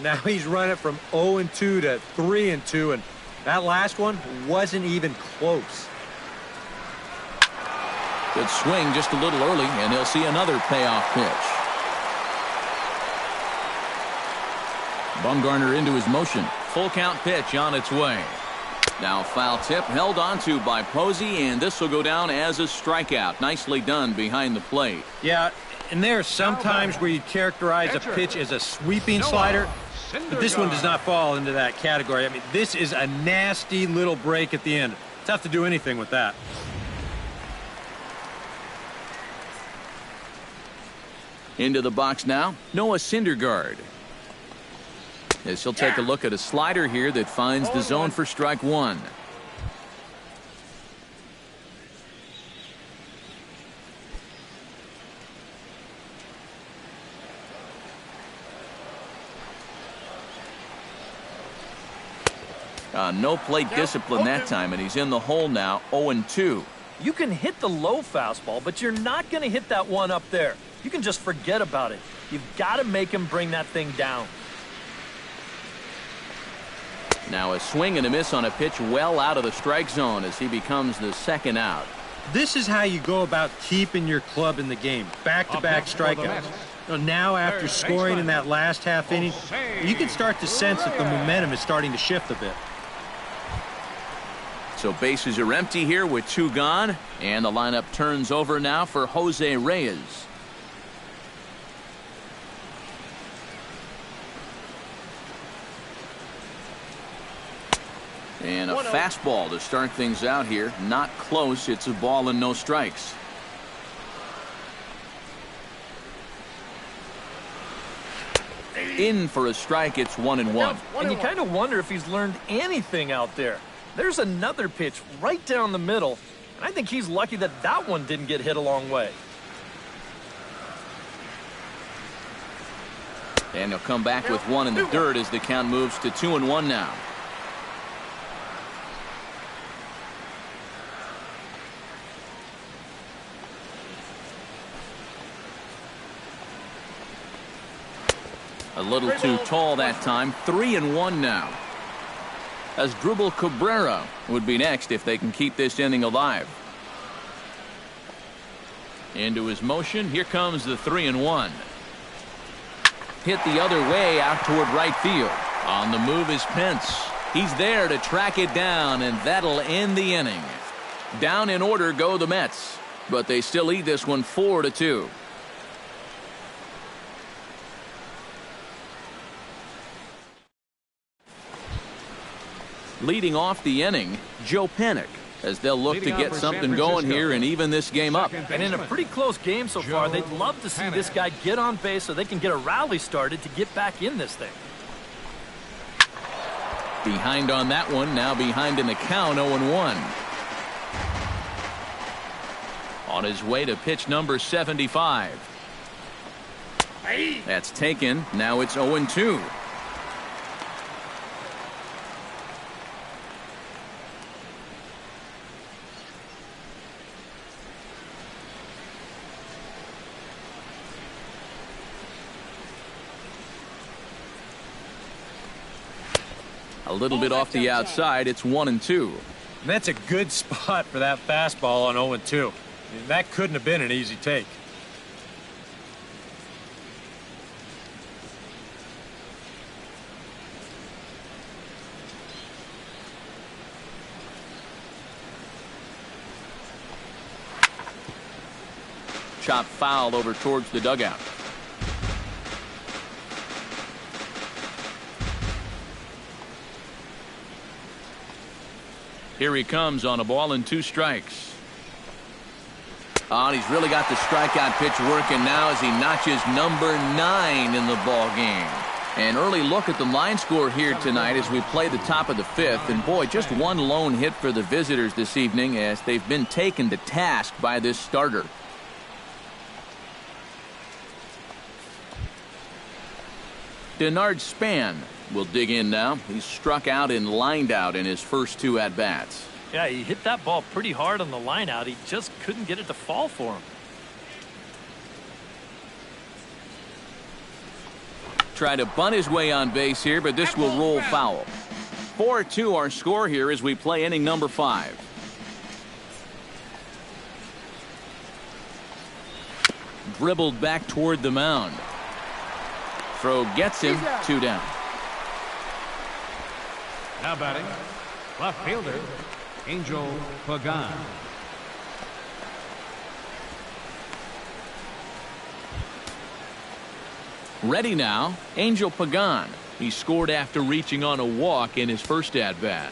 Now he's running from 0-2 to 3-2, and that last one wasn't even close. Good swing just a little early, and he'll see another payoff pitch. Bumgarner into his motion. Full count pitch on its way. Now foul tip held onto by Posey, and this will go down as a strikeout. Nicely done behind the plate. Yeah, and there are some times where you characterize a pitch as a sweeping slider, but this one does not fall into that category. I mean, this is a nasty little break at the end. Tough to do anything with that. Into the box now, Noah Syndergaard. As he'll take a look at a slider here that finds the zone for strike 1. No plate discipline that time, and he's in the hole now, 0-2. You can hit the low fastball, but you're not going to hit that one up there. You can just forget about it. You've got to make him bring that thing down. Now a swing and a miss on a pitch well out of the strike zone as he becomes the second out. This is how you go about keeping your club in the game. Back-to-back strikeouts. Now after scoring in that last half inning, you can start to sense that the momentum is starting to shift a bit. So bases are empty here with 2 gone, and the lineup turns over now for Jose Reyes. And a fastball to start things out here. Not close. It's a ball and no strikes. In for a strike. It's 1-1. And you kind of wonder if he's learned anything out there. There's another pitch right down the middle, and I think he's lucky that that one didn't get hit a long way. And he'll come back with one in the dirt as the count moves to 2-1 now. A little too tall that time. 3-1 now. As Dribble Cabrera would be next if they can keep this inning alive. Into his motion. Here comes the 3-1. Hit the other way out toward right field. On the move is Pence. He's there to track it down, and that'll end the inning. Down in order go the Mets, but they still lead this one 4-2. Leading off the inning, Joe Panik, as they'll look to get something going here and even this game up. And in a pretty close game so far, they'd love to see this guy get on base so they can get a rally started to get back in this thing. Behind on that one, now behind in the count, 0-1. On his way to pitch number 75. That's taken. Now it's 0-2. A little bit off the outside. It's 1-2. And that's a good spot for that fastball on 0-2. That couldn't have been an easy take. Chop foul over towards the dugout. Here he comes on a ball and 2 strikes. Oh, and he's really got the strikeout pitch working now as he notches number 9 in the ball game. An early look at the line score here tonight as we play the top of the 5th. And boy, just one lone hit for the visitors this evening as they've been taken to task by this starter. Denard Span will dig in now. He's struck out and lined out in his first 2 at-bats. Yeah, he hit that ball pretty hard on the line out. He just couldn't get it to fall for him. Try to bunt his way on base here, but this will roll foul. 4-2 our score here as we play inning number 5. Dribbled back toward the mound. Throw gets him. 2 down. Now batting, left fielder, Angel Pagan. Ready now, Angel Pagan. He scored after reaching on a walk in his first at-bat.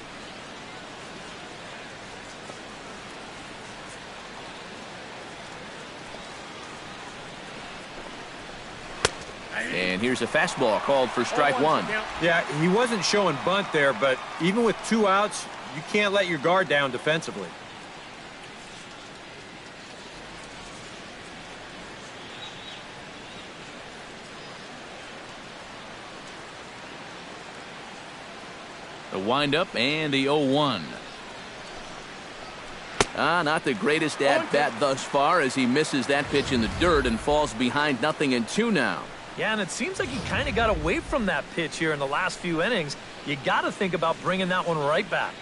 And here's a fastball called for strike 1. Yeah, he wasn't showing bunt there, but even with 2 outs, you can't let your guard down defensively. The windup and the 0-1. Not the greatest at-bat thus far as he misses that pitch in the dirt and falls behind 0-2 now. Yeah, and it seems like he kind of got away from that pitch here in the last few innings. You got to think about bringing that one right back.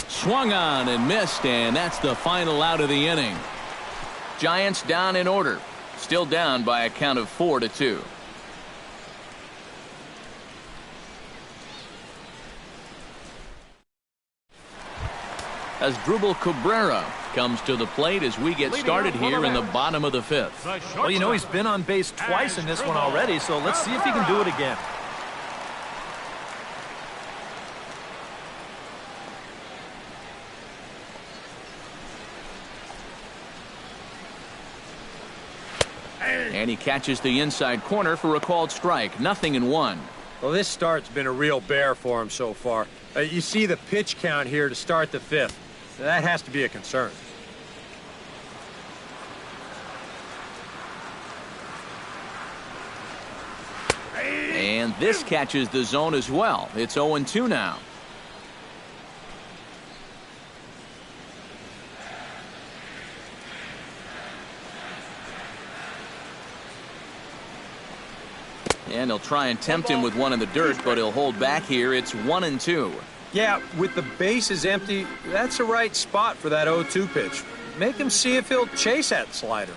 Swung on and missed, and that's the final out of the inning. Giants down in order. Still down by a count of 4-2. As Dribble Cabrera comes to the plate as we get started here in the bottom of the 5th. Well, you know, he's been on base twice in this one already, so let's see if he can do it again. And he catches the inside corner for a called strike. 0-1. Well, this start's been a real bear for him so far. You see the pitch count here to start the fifth. That has to be a concern. And this catches the zone as well. It's 0-2 now. And he'll try and tempt him with one in the dirt, but he'll hold back here. It's 1-2. Yeah, with the bases empty, that's the right spot for that 0-2 pitch. Make him see if he'll chase that slider.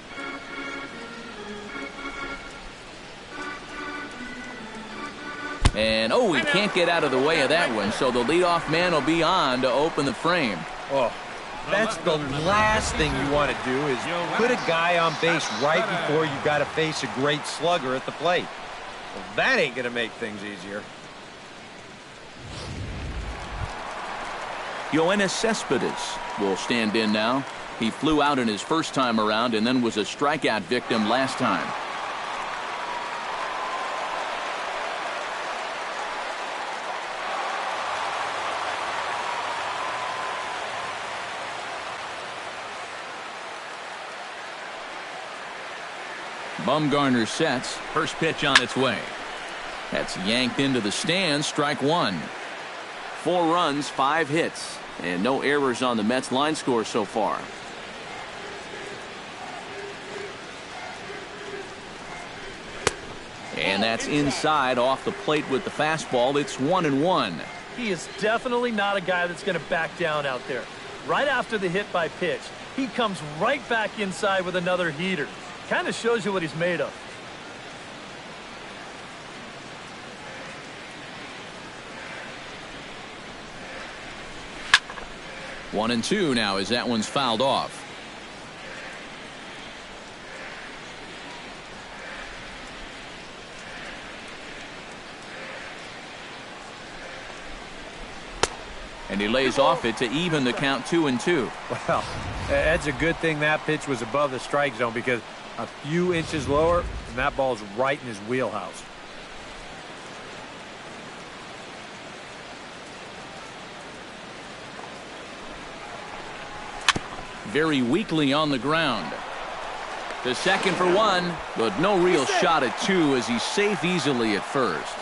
And, he can't get out of the way of that one, so the leadoff man will be on to open the frame. Oh, that's the last thing you want to do is put a guy on base right before you got to face a great slugger at the plate. Well, that ain't going to make things easier. Yoenis Cespedes will stand in now. He flew out in his first time around and then was a strikeout victim last time. Bumgarner sets. First pitch on its way. That's yanked into the stands. Strike one. 4 runs, 5 hits, and no errors on the Mets line score so far. And that's inside off the plate with the fastball. It's 1-1. He is definitely not a guy that's going to back down out there. Right after the hit by pitch, he comes right back inside with another heater. Kind of shows you what he's made of. One and two now as that one's fouled off. And he lays off it to even the count 2-2. Well, that's a good thing that pitch was above the strike zone because a few inches lower and that ball's right in his wheelhouse. Very weakly on the ground. The second for one, but no real shot at two as he's safe easily at first.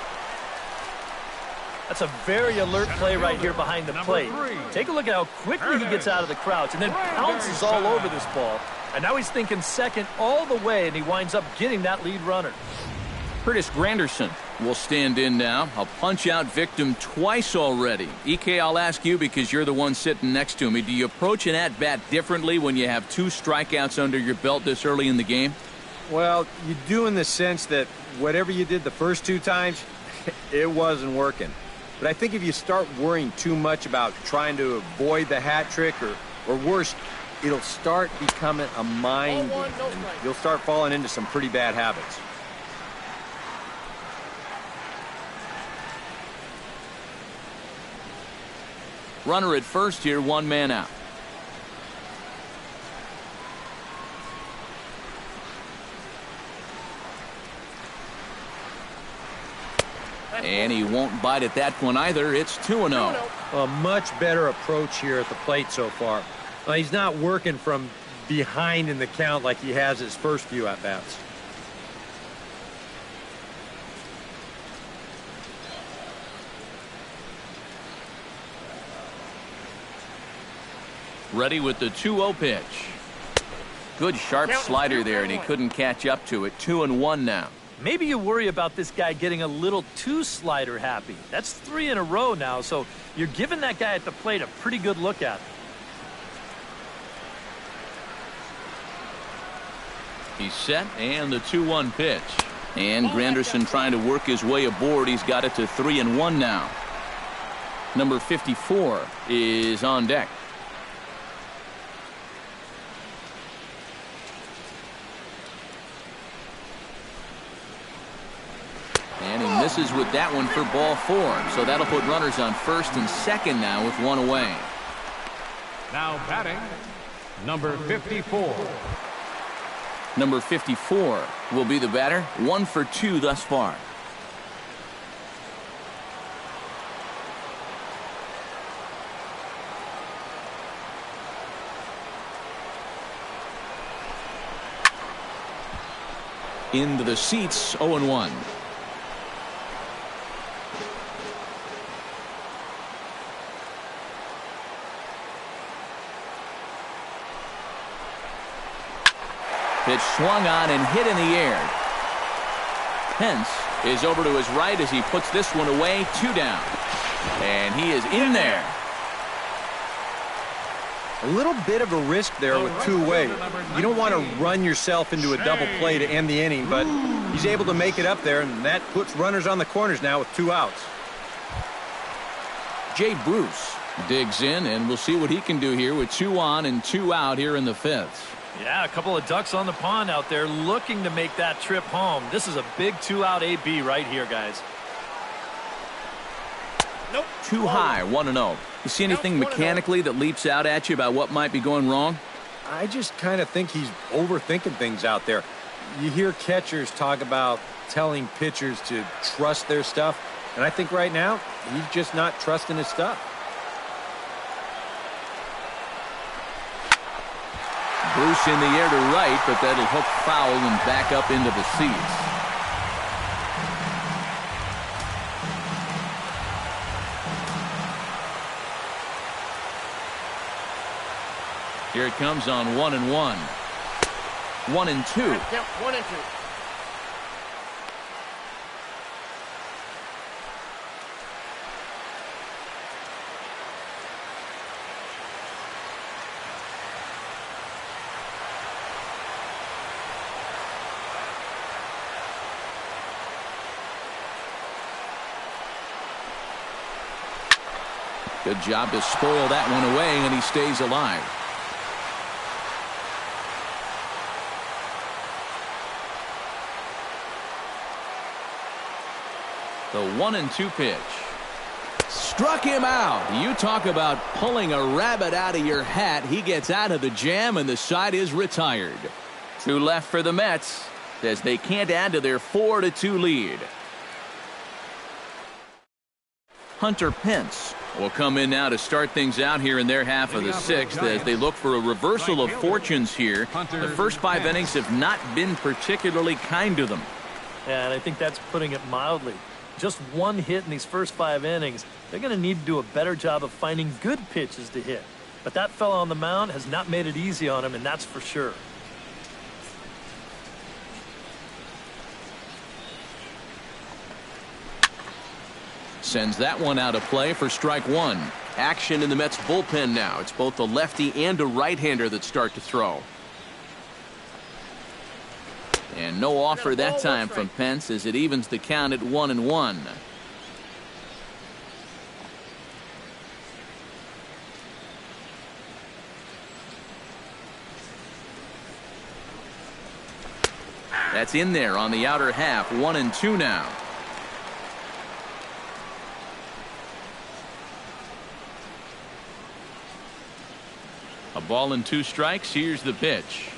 That's a very alert play right here behind the plate. Take a look at how quickly he gets out of the crouch and then pounces all over this ball. And now he's thinking second all the way, and he winds up getting that lead runner. Curtis Granderson will stand in now. A punch-out victim twice already. EK, I'll ask you because you're the one sitting next to me. Do you approach an at-bat differently when you have 2 strikeouts under your belt this early in the game? Well, you do in the sense that whatever you did the first 2 times, it wasn't working. But I think if you start worrying too much about trying to avoid the hat trick or worse, it'll start becoming a mind and you'll start falling into some pretty bad habits. Runner at first here, 1 man out. And he won't bite at that one either. It's 2-0. A much better approach here at the plate so far. He's not working from behind in the count like he has his first few at-bats. Ready with the 2-0 pitch. Good sharp slider there, and he couldn't catch up to it. 2-1 now. Maybe you worry about this guy getting a little too slider happy. That's 3 in a row now, so you're giving that guy at the plate a pretty good look at it. He's set, and the 2-1 pitch. And Granderson trying to work his way aboard. He's got it to 3-1 now. Number 54 is on deck. And he misses with that one for ball 4. So that'll put runners on first and second now with 1 away. Now batting, number 54. Number 54 will be the batter. 1 for 2 thus far. into the seats, 0-1. Pitch swung on and hit in the air. Pence is over to his right as he puts this one away. 2 down. And he is in there. A little bit of a risk there with 2 away. You don't want to run yourself into a double play to end the inning, but he's able to make it up there, and that puts runners on the corners now with 2 outs. Jay Bruce digs in, and we'll see what he can do here with 2 on and 2 out here in the 5th. Yeah, a couple of ducks on the pond out there looking to make that trip home. This is a big 2-out AB right here, guys. Nope. Too high, 1-0. You see anything mechanically that leaps out at you about what might be going wrong? I just kind of think he's overthinking things out there. You hear catchers talk about telling pitchers to trust their stuff, and I think right now he's just not trusting his stuff. Bruce in the air to right, but that'll hook foul and back up into the seats. Here it comes on 1-1. 1-2. 1-2. Good job to spoil that one away, and he stays alive. The 1-2 pitch. Struck him out. You talk about pulling a rabbit out of your hat. He gets out of the jam, and the side is retired. 2 left for the Mets as they can't add to their 4-2 lead. Hunter Pence will come in now to start things out here in their half of the 6th as they look for a reversal of fortunes here. The first 5 innings have not been particularly kind to them. And I think that's putting it mildly. Just 1 hit in these first 5 innings. They're going to need to do a better job of finding good pitches to hit. But that fella on the mound has not made it easy on him, and that's for sure. Sends that one out of play for strike 1. Action in the Mets bullpen now. It's both a lefty and a right-hander that start to throw. And no offer that time from Pence as it evens the count at 1-1. That's in there on the outer half. 1-2 now. A ball and 2 strikes. Here's the pitch.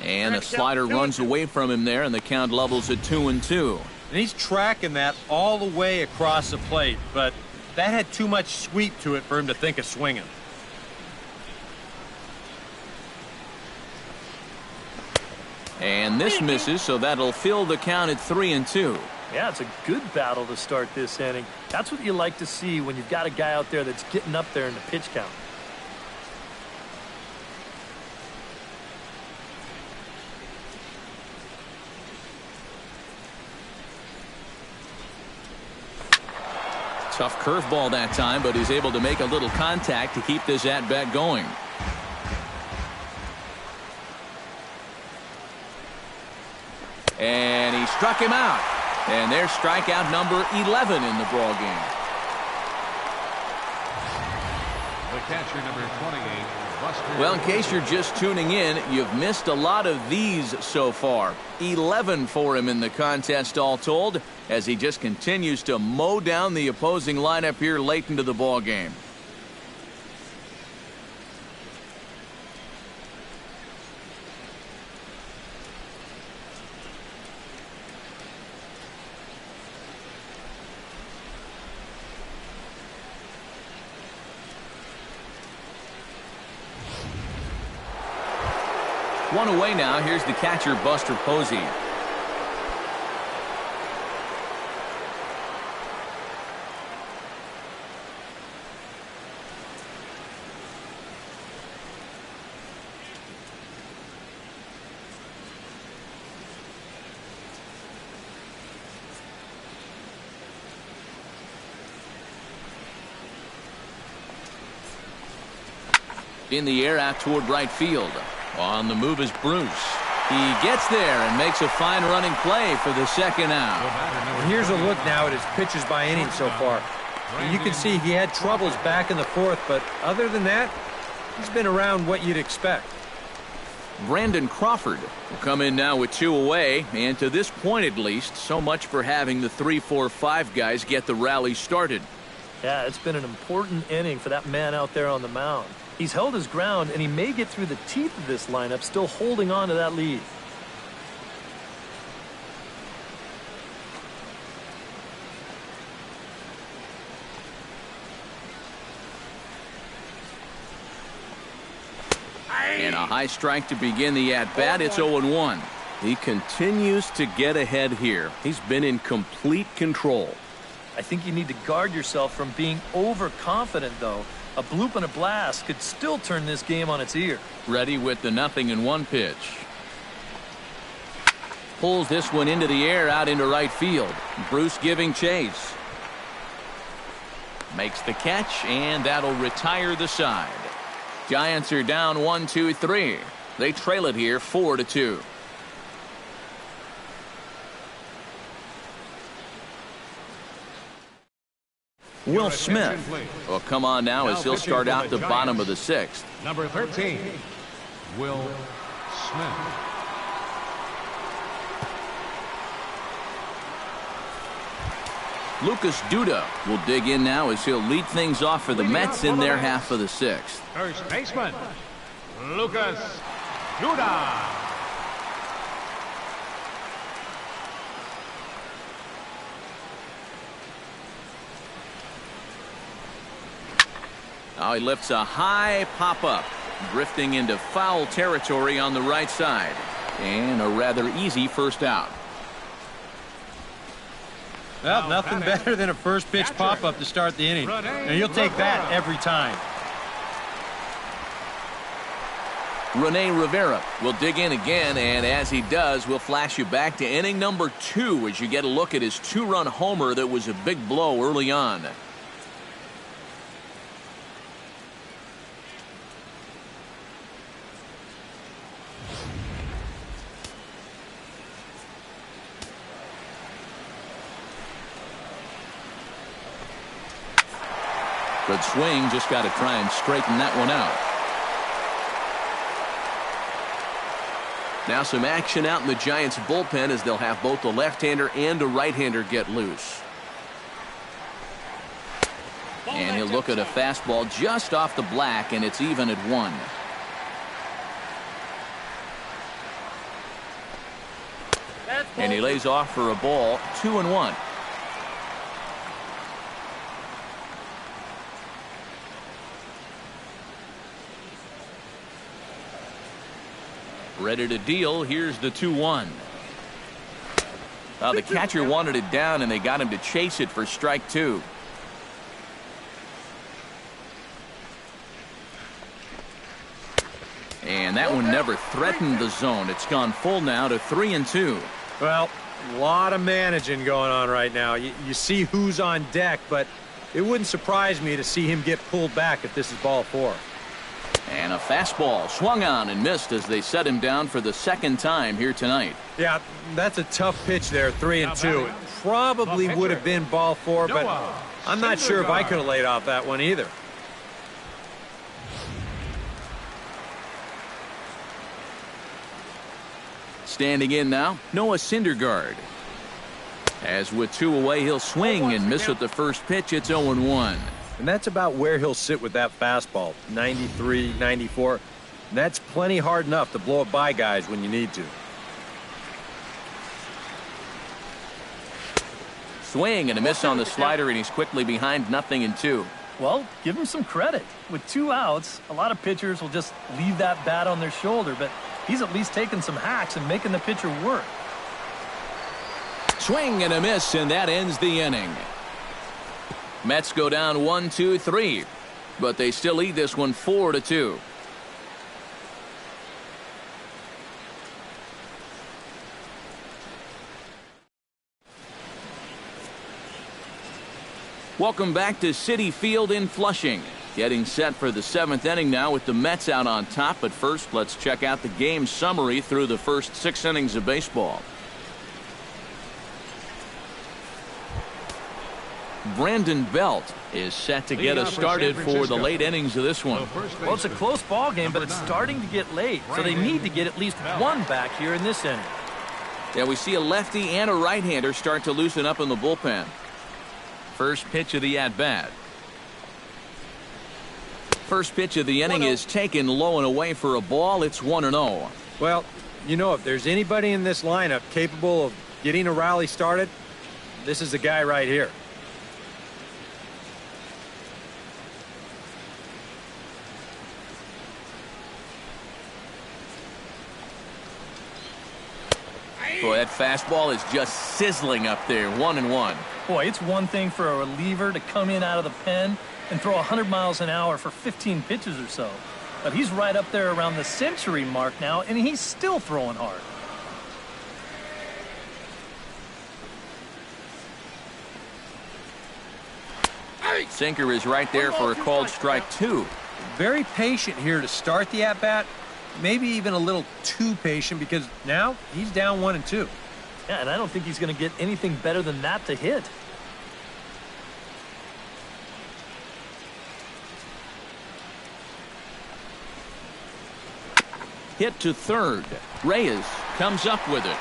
And a slider runs away from him there, and the count levels at 2-2. And he's tracking that all the way across the plate, but that had too much sweep to it for him to think of swinging. And this misses, so that'll fill the count at 3-2. Yeah, it's a good battle to start this inning. That's what you like to see when you've got a guy out there that's getting up there in the pitch count. Tough curveball that time, but he's able to make a little contact to keep this at-bat going. And he struck him out. And there's strikeout number 11 in the ball game. The catcher, number 28, Buster. Well, in case you're just tuning in, you've missed a lot of these so far. 11 for him in the contest all told, as he just continues to mow down the opposing lineup here late into the ball game. One away now. Here's the catcher, Buster Posey. In the air out toward right field. On the move is Bruce. He gets there and makes a fine running play for the second out. And here's a look now at his pitches by inning so far. And you can see he had troubles back in the fourth, but other than that, he's been around what you'd expect. Brandon Crawford will come in now with 2 away, and to this point at least, so much for having the 3, 4, 5 guys get the rally started. Yeah, it's been an important inning for that man out there on the mound. He's held his ground, and he may get through the teeth of this lineup, still holding on to that lead. And a high strike to begin the at-bat. It's 0-1. He continues to get ahead here. He's been in complete control. I think you need to guard yourself from being overconfident, though. A bloop and a blast could still turn this game on its ear. Ready with the 0-1 pitch. Pulls this one into the air out into right field. Bruce giving chase. Makes the catch, and that'll retire the side. Giants are down 1-2-3. They trail it here 4-2. Will Smith will come on now as he'll start out the bottom of the 6th. Number 13, Will Smith. Lucas Duda will dig in now as he'll lead things off for the Mets in their half of the 6th. First baseman, Lucas Duda. Now he lifts a high pop-up, drifting into foul territory on the right side. And a rather easy first out. Well, nothing better than a first pitch pop-up to start the inning. And you'll take that every time. Rene Rivera will dig in again, and as he does, we'll flash you back to inning number 2 as you get a look at his 2-run homer that was a big blow early on. Good swing, just got to try and straighten that one out. Now some action out in the Giants bullpen as they'll have both a left-hander and a right-hander get loose. And he'll look at a fastball just off the black, and it's even at 1. And he lays off for a ball, 2-1. Ready to deal. Here's the 2-1. Well, the catcher wanted it down, and they got him to chase it for strike 2. And that one never threatened the zone. It's gone full now to 3-2. Well, a lot of managing going on right now. You see who's on deck, but it wouldn't surprise me to see him get pulled back if this is ball 4. And a fastball swung on and missed as they set him down for the second time here tonight. Yeah, that's a tough pitch there, 3-2. It probably would have been ball 4, but I'm not sure if I could have laid off that one either. Standing in now, Noah Syndergaard. As with 2 away, he'll swing and miss with the first pitch. It's 0-1. And that's about where he'll sit with that fastball, 93, 94. And that's plenty hard enough to blow it by guys when you need to. Swing and a miss on the slider, and he's quickly behind 0-2. Well, give him some credit. With 2 outs, a lot of pitchers will just leave that bat on their shoulder, but he's at least taking some hacks and making the pitcher work. Swing and a miss, and that ends the inning. Mets go down 1-2-3, but they still lead this one 4-2. Welcome back to Citi Field in Flushing. Getting set for the 7th inning now with the Mets out on top. But first, let's check out the game summary through the first 6 innings of baseball. Brandon Belt is set to get us started for the late innings of this one. Well, it's a close ball game, but it's starting to get late, so they need to get at least one back here in this inning. Yeah, we see a lefty and a right-hander start to loosen up in the bullpen. First pitch of the at-bat. First pitch of the inning is taken low and away for a ball. It's 1-0. Well, you know, if there's anybody in this lineup capable of getting a rally started, this is the guy right here. Boy, that fastball is just sizzling up there. 1-1. Boy, it's one thing for a reliever to come in out of the pen and throw 100 miles an hour for 15 pitches or so. But he's right up there around the century mark now, and he's still throwing hard. Sinker is right there for a called strike 2. Very patient here to start the at-bat. Maybe even a little too patient because now he's down 1-2. Yeah, and I don't think he's going to get anything better than that to hit. Hit to third. Reyes comes up with it.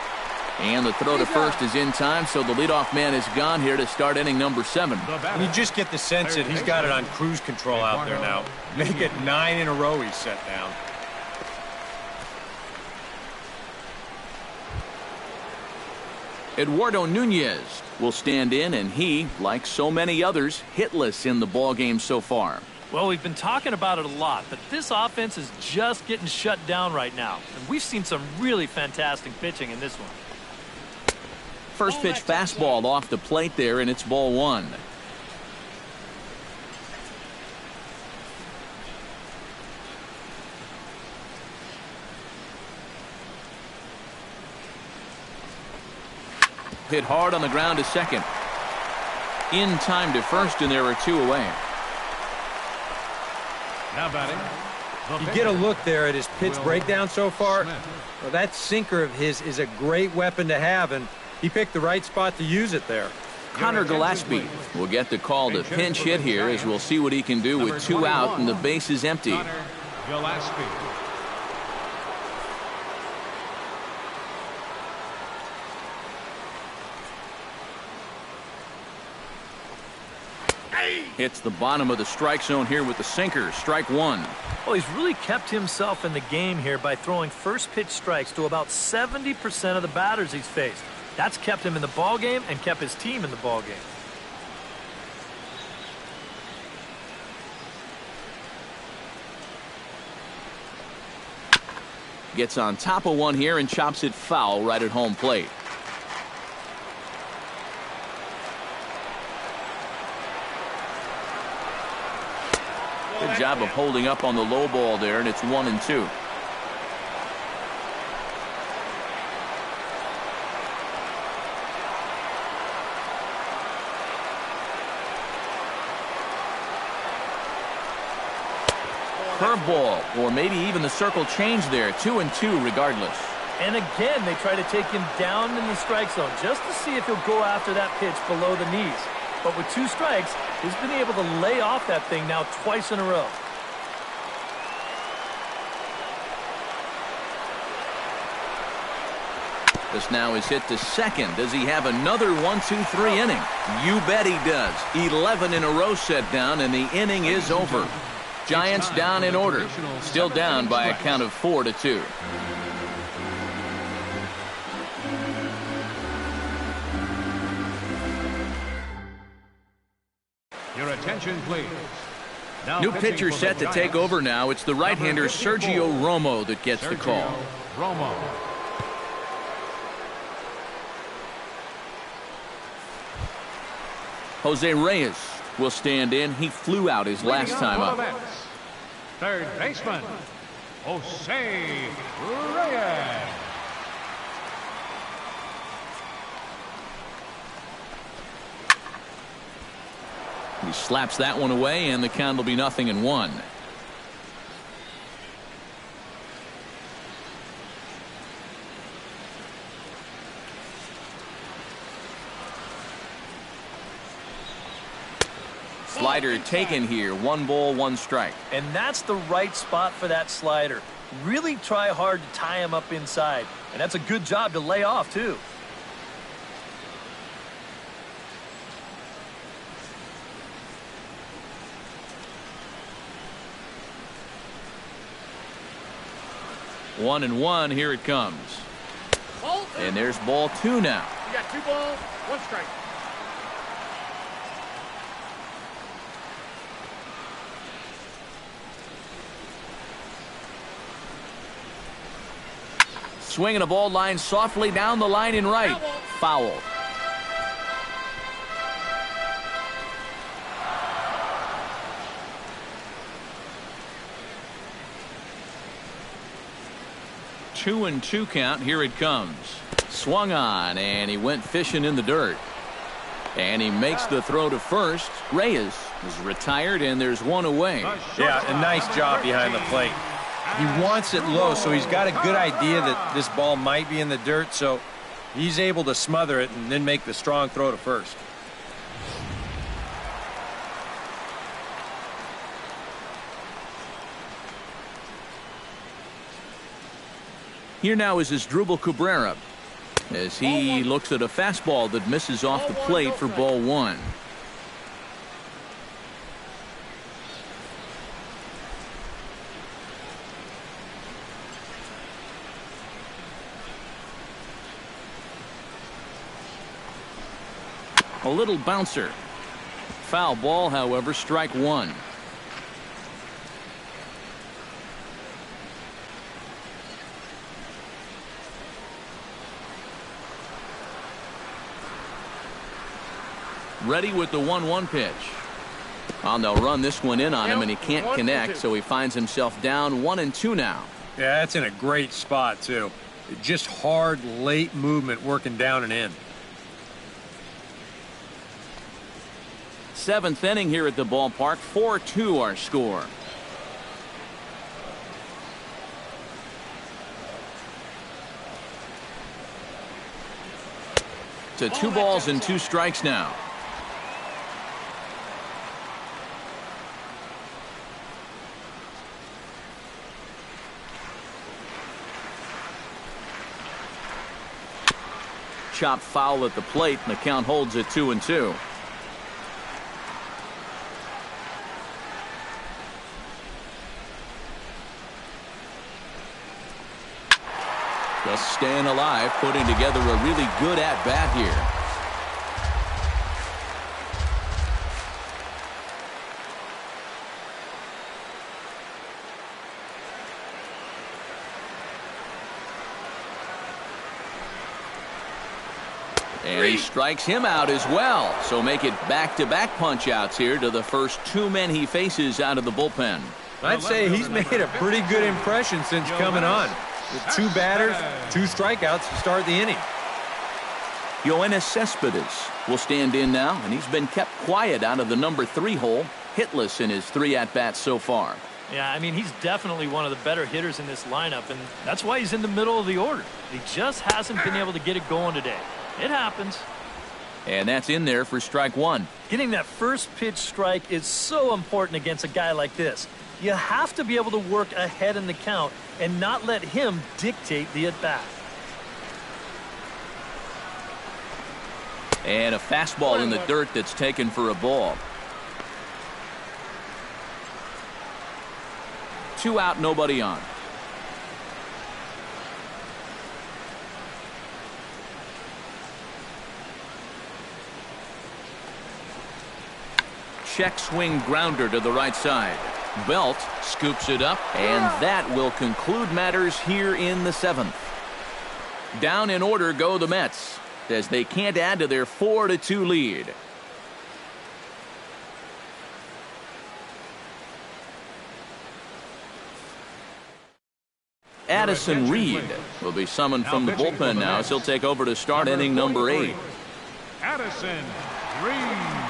And the throw to first is in time, so the leadoff man is gone here to start inning number 7. You just get the sense that he's got it on cruise control out there now. Make it 9 in a row he's set down. Eduardo Nunez will stand in, and he, like so many others, hitless in the ballgame so far. Well, we've been talking about it a lot, but this offense is just getting shut down right now. And we've seen some really fantastic pitching in this one. First pitch fastball off the plate there, and it's ball 1. Hit hard on the ground to second. In time to first, and there are 2 away. Now batting. You get a look there at his pitch breakdown so far. Well, that sinker of his is a great weapon to have, and he picked the right spot to use it there. Connor Gillespie will get the call to pinch hit here, as we'll see what he can do with 2 out and the base is empty. Connor Gillespie. Hits the bottom of the strike zone here with the sinker. Strike 1. Well, he's really kept himself in the game here by throwing first pitch strikes to about 70% of the batters he's faced. That's kept him in the ball game and kept his team in the ball game. Gets on top of one here and chops it foul right at home plate. Good job of holding up on the low ball there, and it's 1-2. Curveball, or maybe even the circle change there. 2-2 regardless. And again, they try to take him down in the strike zone just to see if he'll go after that pitch below the knees. But with 2 strikes, he's been able to lay off that thing now twice in a row. This now is hit to second. Does he have another 1-2-3 inning? You bet he does. 11 in a row set down, and the inning is over. Giants down in order. Still down by a count of 4-2. attention, please. Now New pitching pitcher for set the to take Giants, over now. It's the right-hander number 54, Sergio Romo that gets the call. Romo. Jose Reyes will stand in. He flew out his last time up. Third baseman, Jose Reyes. He slaps that one away, and the count will be 0-1. Slider taken here. 1 ball, 1 strike. And that's the right spot for that slider. Really try hard to tie him up inside. And that's a good job to lay off, too. One and one, here it comes. And there's ball 2 now. You got 2 balls, 1 strike. Swinging a ball line softly down the line in right. Foul. Two and 2 count. Here it comes. Swung on, and he went fishing in the dirt. And he makes the throw to first. Reyes is retired, and there's 1 away. Yeah, a nice job behind the plate. He wants it low, so he's got a good idea that this ball might be in the dirt, so he's able to smother it and then make the strong throw to first. Here now is Asdrubal Cabrera as he looks at a fastball that misses off the plate for ball 1. A little bouncer. Foul ball, however, strike 1. Ready with the 1-1 pitch. And they'll run this one in on him, and he can't connect, so he finds himself down 1-2 now. Yeah, that's in a great spot, too. Just hard, late movement working down and in. 7th inning here at the ballpark. 4-2 our score. To 2 balls and 2 strikes now. Chop foul at the plate, and the count holds at 2-2. Just staying alive, putting together a really good at-bat here. And he strikes him out as well. So make it back-to-back punch-outs here to the first 2 men he faces out of the bullpen. I'd say he's made a pretty good impression since coming on. With 2 batters, 2 strikeouts to start the inning. Yoenis Cespedes will stand in now, and he's been kept quiet out of the number 3 hole, hitless in his 3 at-bats so far. Yeah, I mean, he's definitely one of the better hitters in this lineup, and that's why he's in the middle of the order. He just hasn't been able to get it going today. It happens. And that's in there for strike 1. Getting that first pitch strike is so important against a guy like this. You have to be able to work ahead in the count and not let him dictate the at-bat. And a fastball in the dirt that's taken for a ball. 2 out, nobody on. check swing grounder to the right side. Belt scoops it up, and that will conclude matters here in the 7th. Down in order go the Mets, as they can't add to their 4-2 lead. Addison Reed will be summoned from the bullpen now, as he'll take over to start inning number 8. Addison Reed.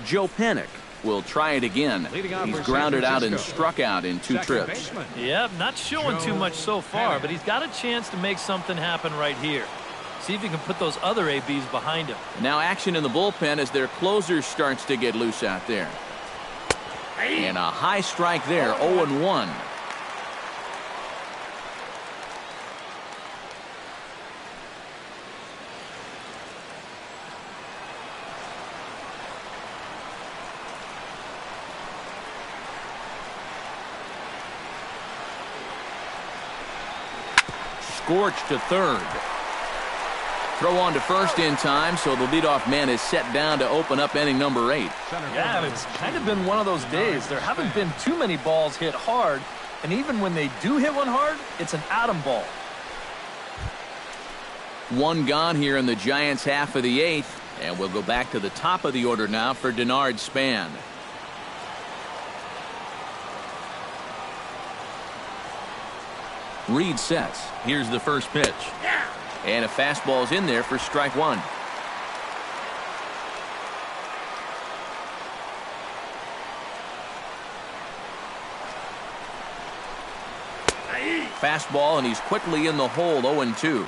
Joe Panik will try it again. He's grounded out and struck out in 2 trips. Yep, not showing too much so far, but he's got a chance to make something happen right here. See if he can put those other ABs behind him. Now action in the bullpen as their closer starts to get loose out there. And a high strike there, 0-1. Scorched to third. Throw on to first in time, so the leadoff man is set down to open up inning number 8. Yeah, it's kind of been one of those days. There haven't been too many balls hit hard, and even when they do hit one hard, it's an atom ball. 1 gone here in the Giants' half of the 8th, and we'll go back to the top of the order now for Denard Span. Reed sets. Here's the first pitch. And a fastball's in there for strike 1. Fastball, and he's quickly in the hole, 0-2.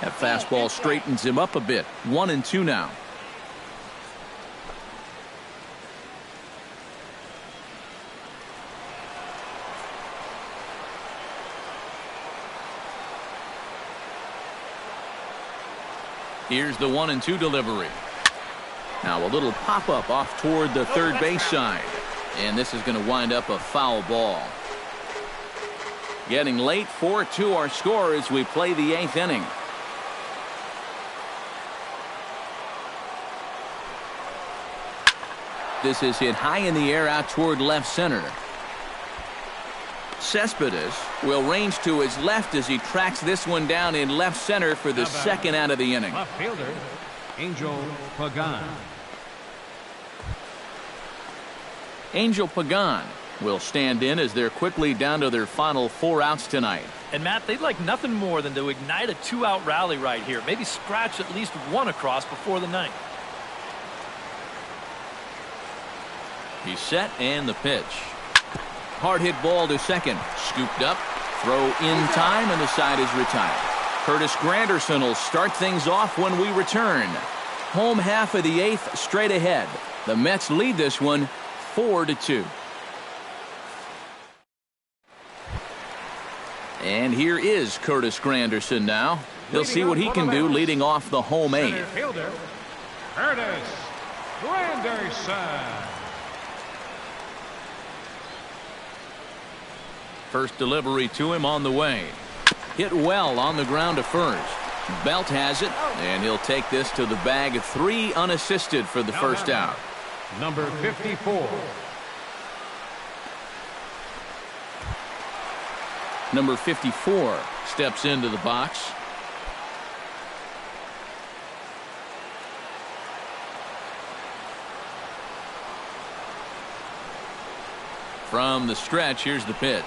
That fastball straightens him up a bit. 1-2 now. Here's the 1-2 delivery. Now a little pop-up off toward the third base side. And this is going to wind up a foul ball. Getting late, 4-2 our score as we play the 8th inning. This is hit high in the air out toward left center. Cespedes will range to his left as he tracks this one down in left center for the second out of the inning. Left fielder, Angel Pagan. Angel Pagan will stand in as they're quickly down to their final 4 outs tonight. And Matt, they'd like nothing more than to ignite a 2-out rally right here. Maybe scratch at least 1 across before the 9th. He's set, and the pitch. Hard hit ball to second. Scooped up. Throw in time, and the side is retired. Curtis Granderson will start things off when we return. Home half of the 8th straight ahead. The Mets lead this one 4-2. And here is Curtis Granderson now. He'll see what he can do leading off the home 8th. Center fielder, Curtis Granderson. First delivery to him on the way. Hit well on the ground to first. Belt has it, and he'll take this to the bag. 3 unassisted for the first out. Number 54. Number 54 steps into the box. From the stretch, here's the pitch.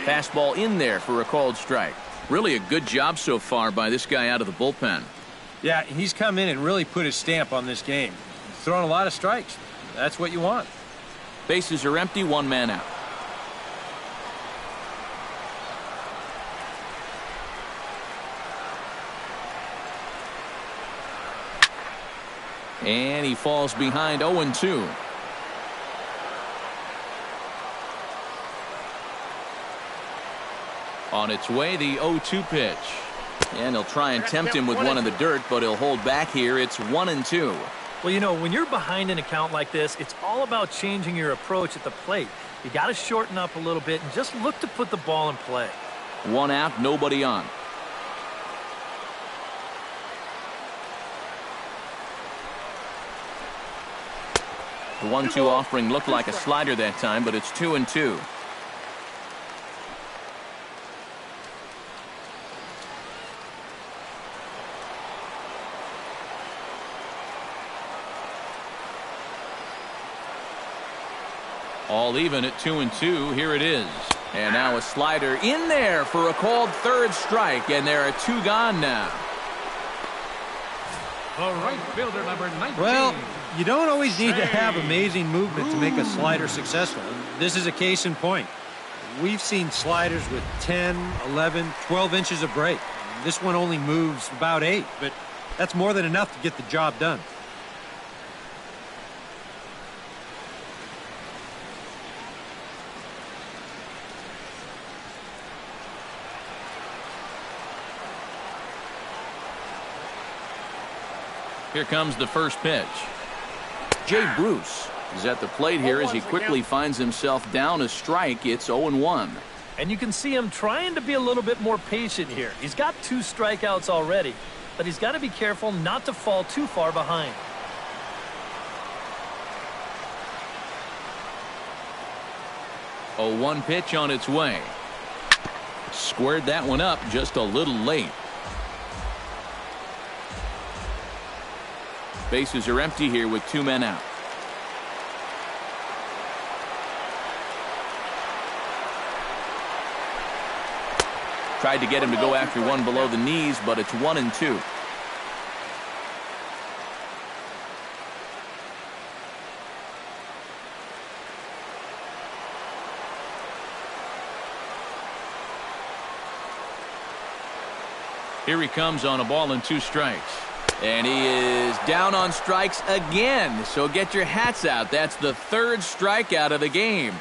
Fastball in there for a called strike. Really a good job so far by this guy out of the bullpen. Yeah, he's come in and really put his stamp on this game. He's thrown a lot of strikes. That's what you want. Bases are empty, 1 man out. And he falls behind 0-2. On its way, the 0-2 pitch. And he'll try and tempt him with one in the dirt, but he'll hold back here. It's 1-2. Well, you know, when you're behind in a count like this, it's all about changing your approach at the plate. You got to shorten up a little bit and just look to put the ball in play. 1 out, nobody on. The 1-2 offering looked like a slider that time, but it's 2-2. All even at 2-2. Here it is. And now a slider in there for a called third strike, and there are 2 gone now. The right fielder, number 19. Well, you don't always need to have amazing movement to make a slider successful. This is a case in point. We've seen sliders with 10, 11, 12 inches of break. This one only moves about 8, but that's more than enough to get the job done. Here comes the first pitch. Jay Bruce is at the plate here as he quickly finds himself down a strike. It's 0-1. And you can see him trying to be a little bit more patient here. He's got 2 strikeouts already, but he's got to be careful not to fall too far behind. A 1 pitch on its way. Squared that one up just a little late. Bases are empty here with 2 men out. Tried to get him to go after one below the knees, but it's 1-2. Here he comes on a ball and 2 strikes. And he is down on strikes again. So get your hats out. That's the 3rd strikeout of the game.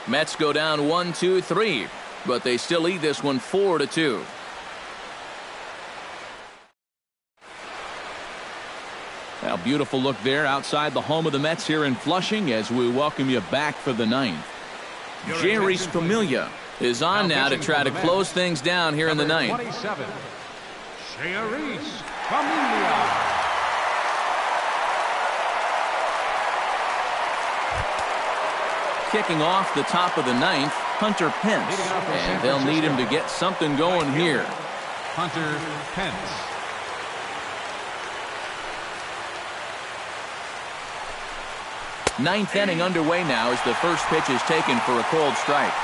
Mets go down 1-2-3. But they still lead this one 4-2. Now, beautiful look there outside the home of the Mets here in Flushing as we welcome you back for the 9th. Jerry Familia is on now to try to close things down here in the 9th. 27. Jerry Familia. Kicking off the top of the 9th, Hunter Pence. And they'll need him to get something going here. Hunter Pence. Ninth inning underway now as the first pitch is taken for a called strike.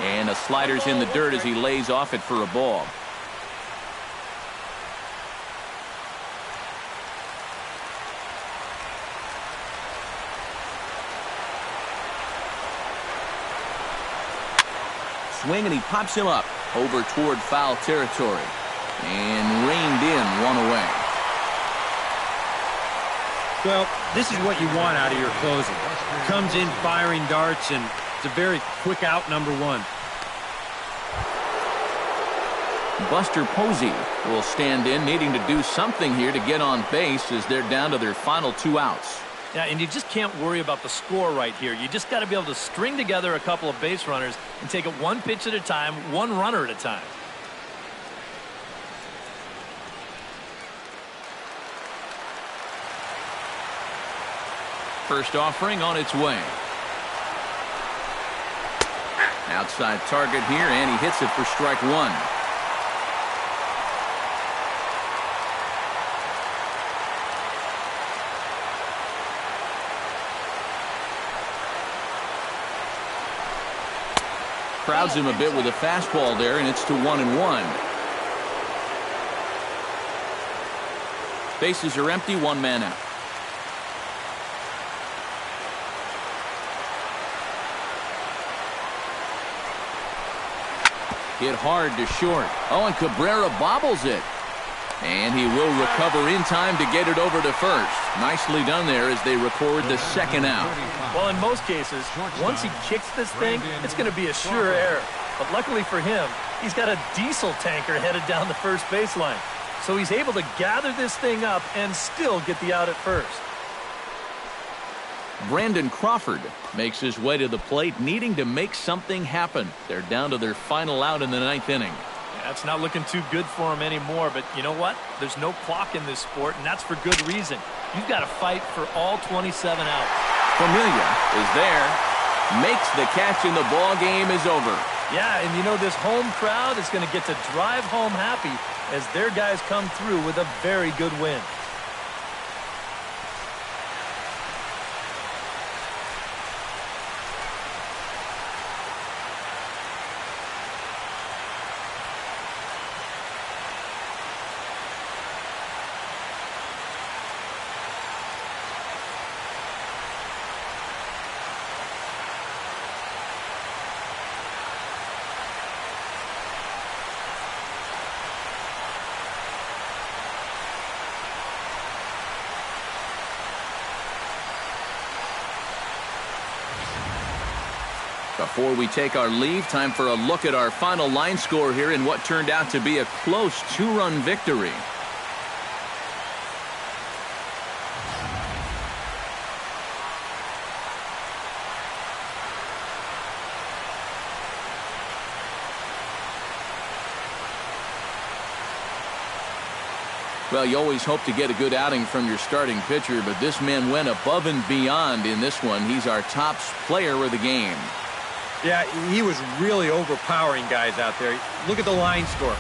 And a slider's in the dirt as he lays off it for a ball. Swing and he pops him up over toward foul territory and reined in, one away. Well, this is what you want out of your closer. Comes in firing darts, and it's a very quick out, number 1. Buster Posey will stand in, needing to do something here to get on base as they're down to their final 2 outs. Yeah, and you just can't worry about the score right here. You just got to be able to string together a couple of base runners and take it 1 pitch at a time, 1 runner at a time. First offering on its way. Outside target here, and he hits it for strike 1. Crowds him a bit with a fastball there, and it's to 1-1. Bases are empty, 1 man out. Hit hard to short. Oh, and Cabrera bobbles it. And he will recover in time to get it over to first. Nicely done there as they record the second out. Well, in most cases, once he kicks this thing, it's going to be a sure error. But luckily for him, he's got a diesel tanker headed down the first baseline. So he's able to gather this thing up and still get the out at first. Brandon Crawford makes his way to the plate, needing to make something happen. They're down to their final out in the ninth inning. Yeah, it's not looking too good for him anymore, but you know what? There's no clock in this sport, and that's for good reason. You've got to fight for all 27 outs. Familia is there, makes the catch, and the ball game is over. Yeah, and you know this home crowd is going to get to drive home happy as their guys come through with a very good win. Before we take our leave, time for a look at our final line score here in what turned out to be a close two-run victory. Well, you always hope to get a good outing from your starting pitcher, but this man went above and beyond in this one. He's our top player of the game. Yeah, he was really overpowering guys out there. Look at the line score.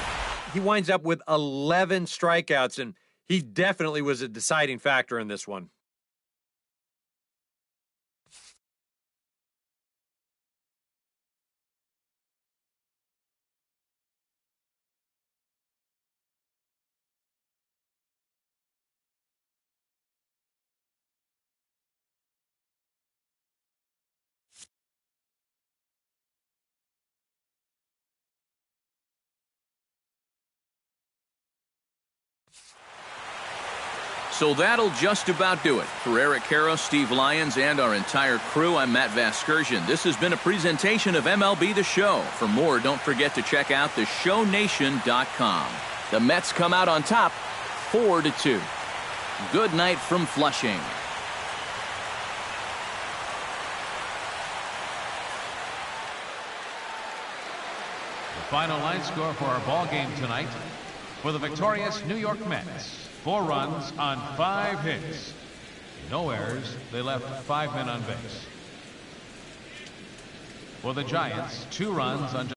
He winds up with 11 strikeouts, and he definitely was a deciding factor in this one. So that'll just about do it. For Eric Caro, Steve Lyons, and our entire crew, I'm Matt Vasgersian. This has been a presentation of MLB The Show. For more, don't forget to check out theshownation.com. The Mets come out on top, 4-2. Good night from Flushing. The final line score for our ball game tonight. For the victorious New York Mets, 4 runs on 5 hits. No errors. They left 5 men on base. For the Giants, 2 runs on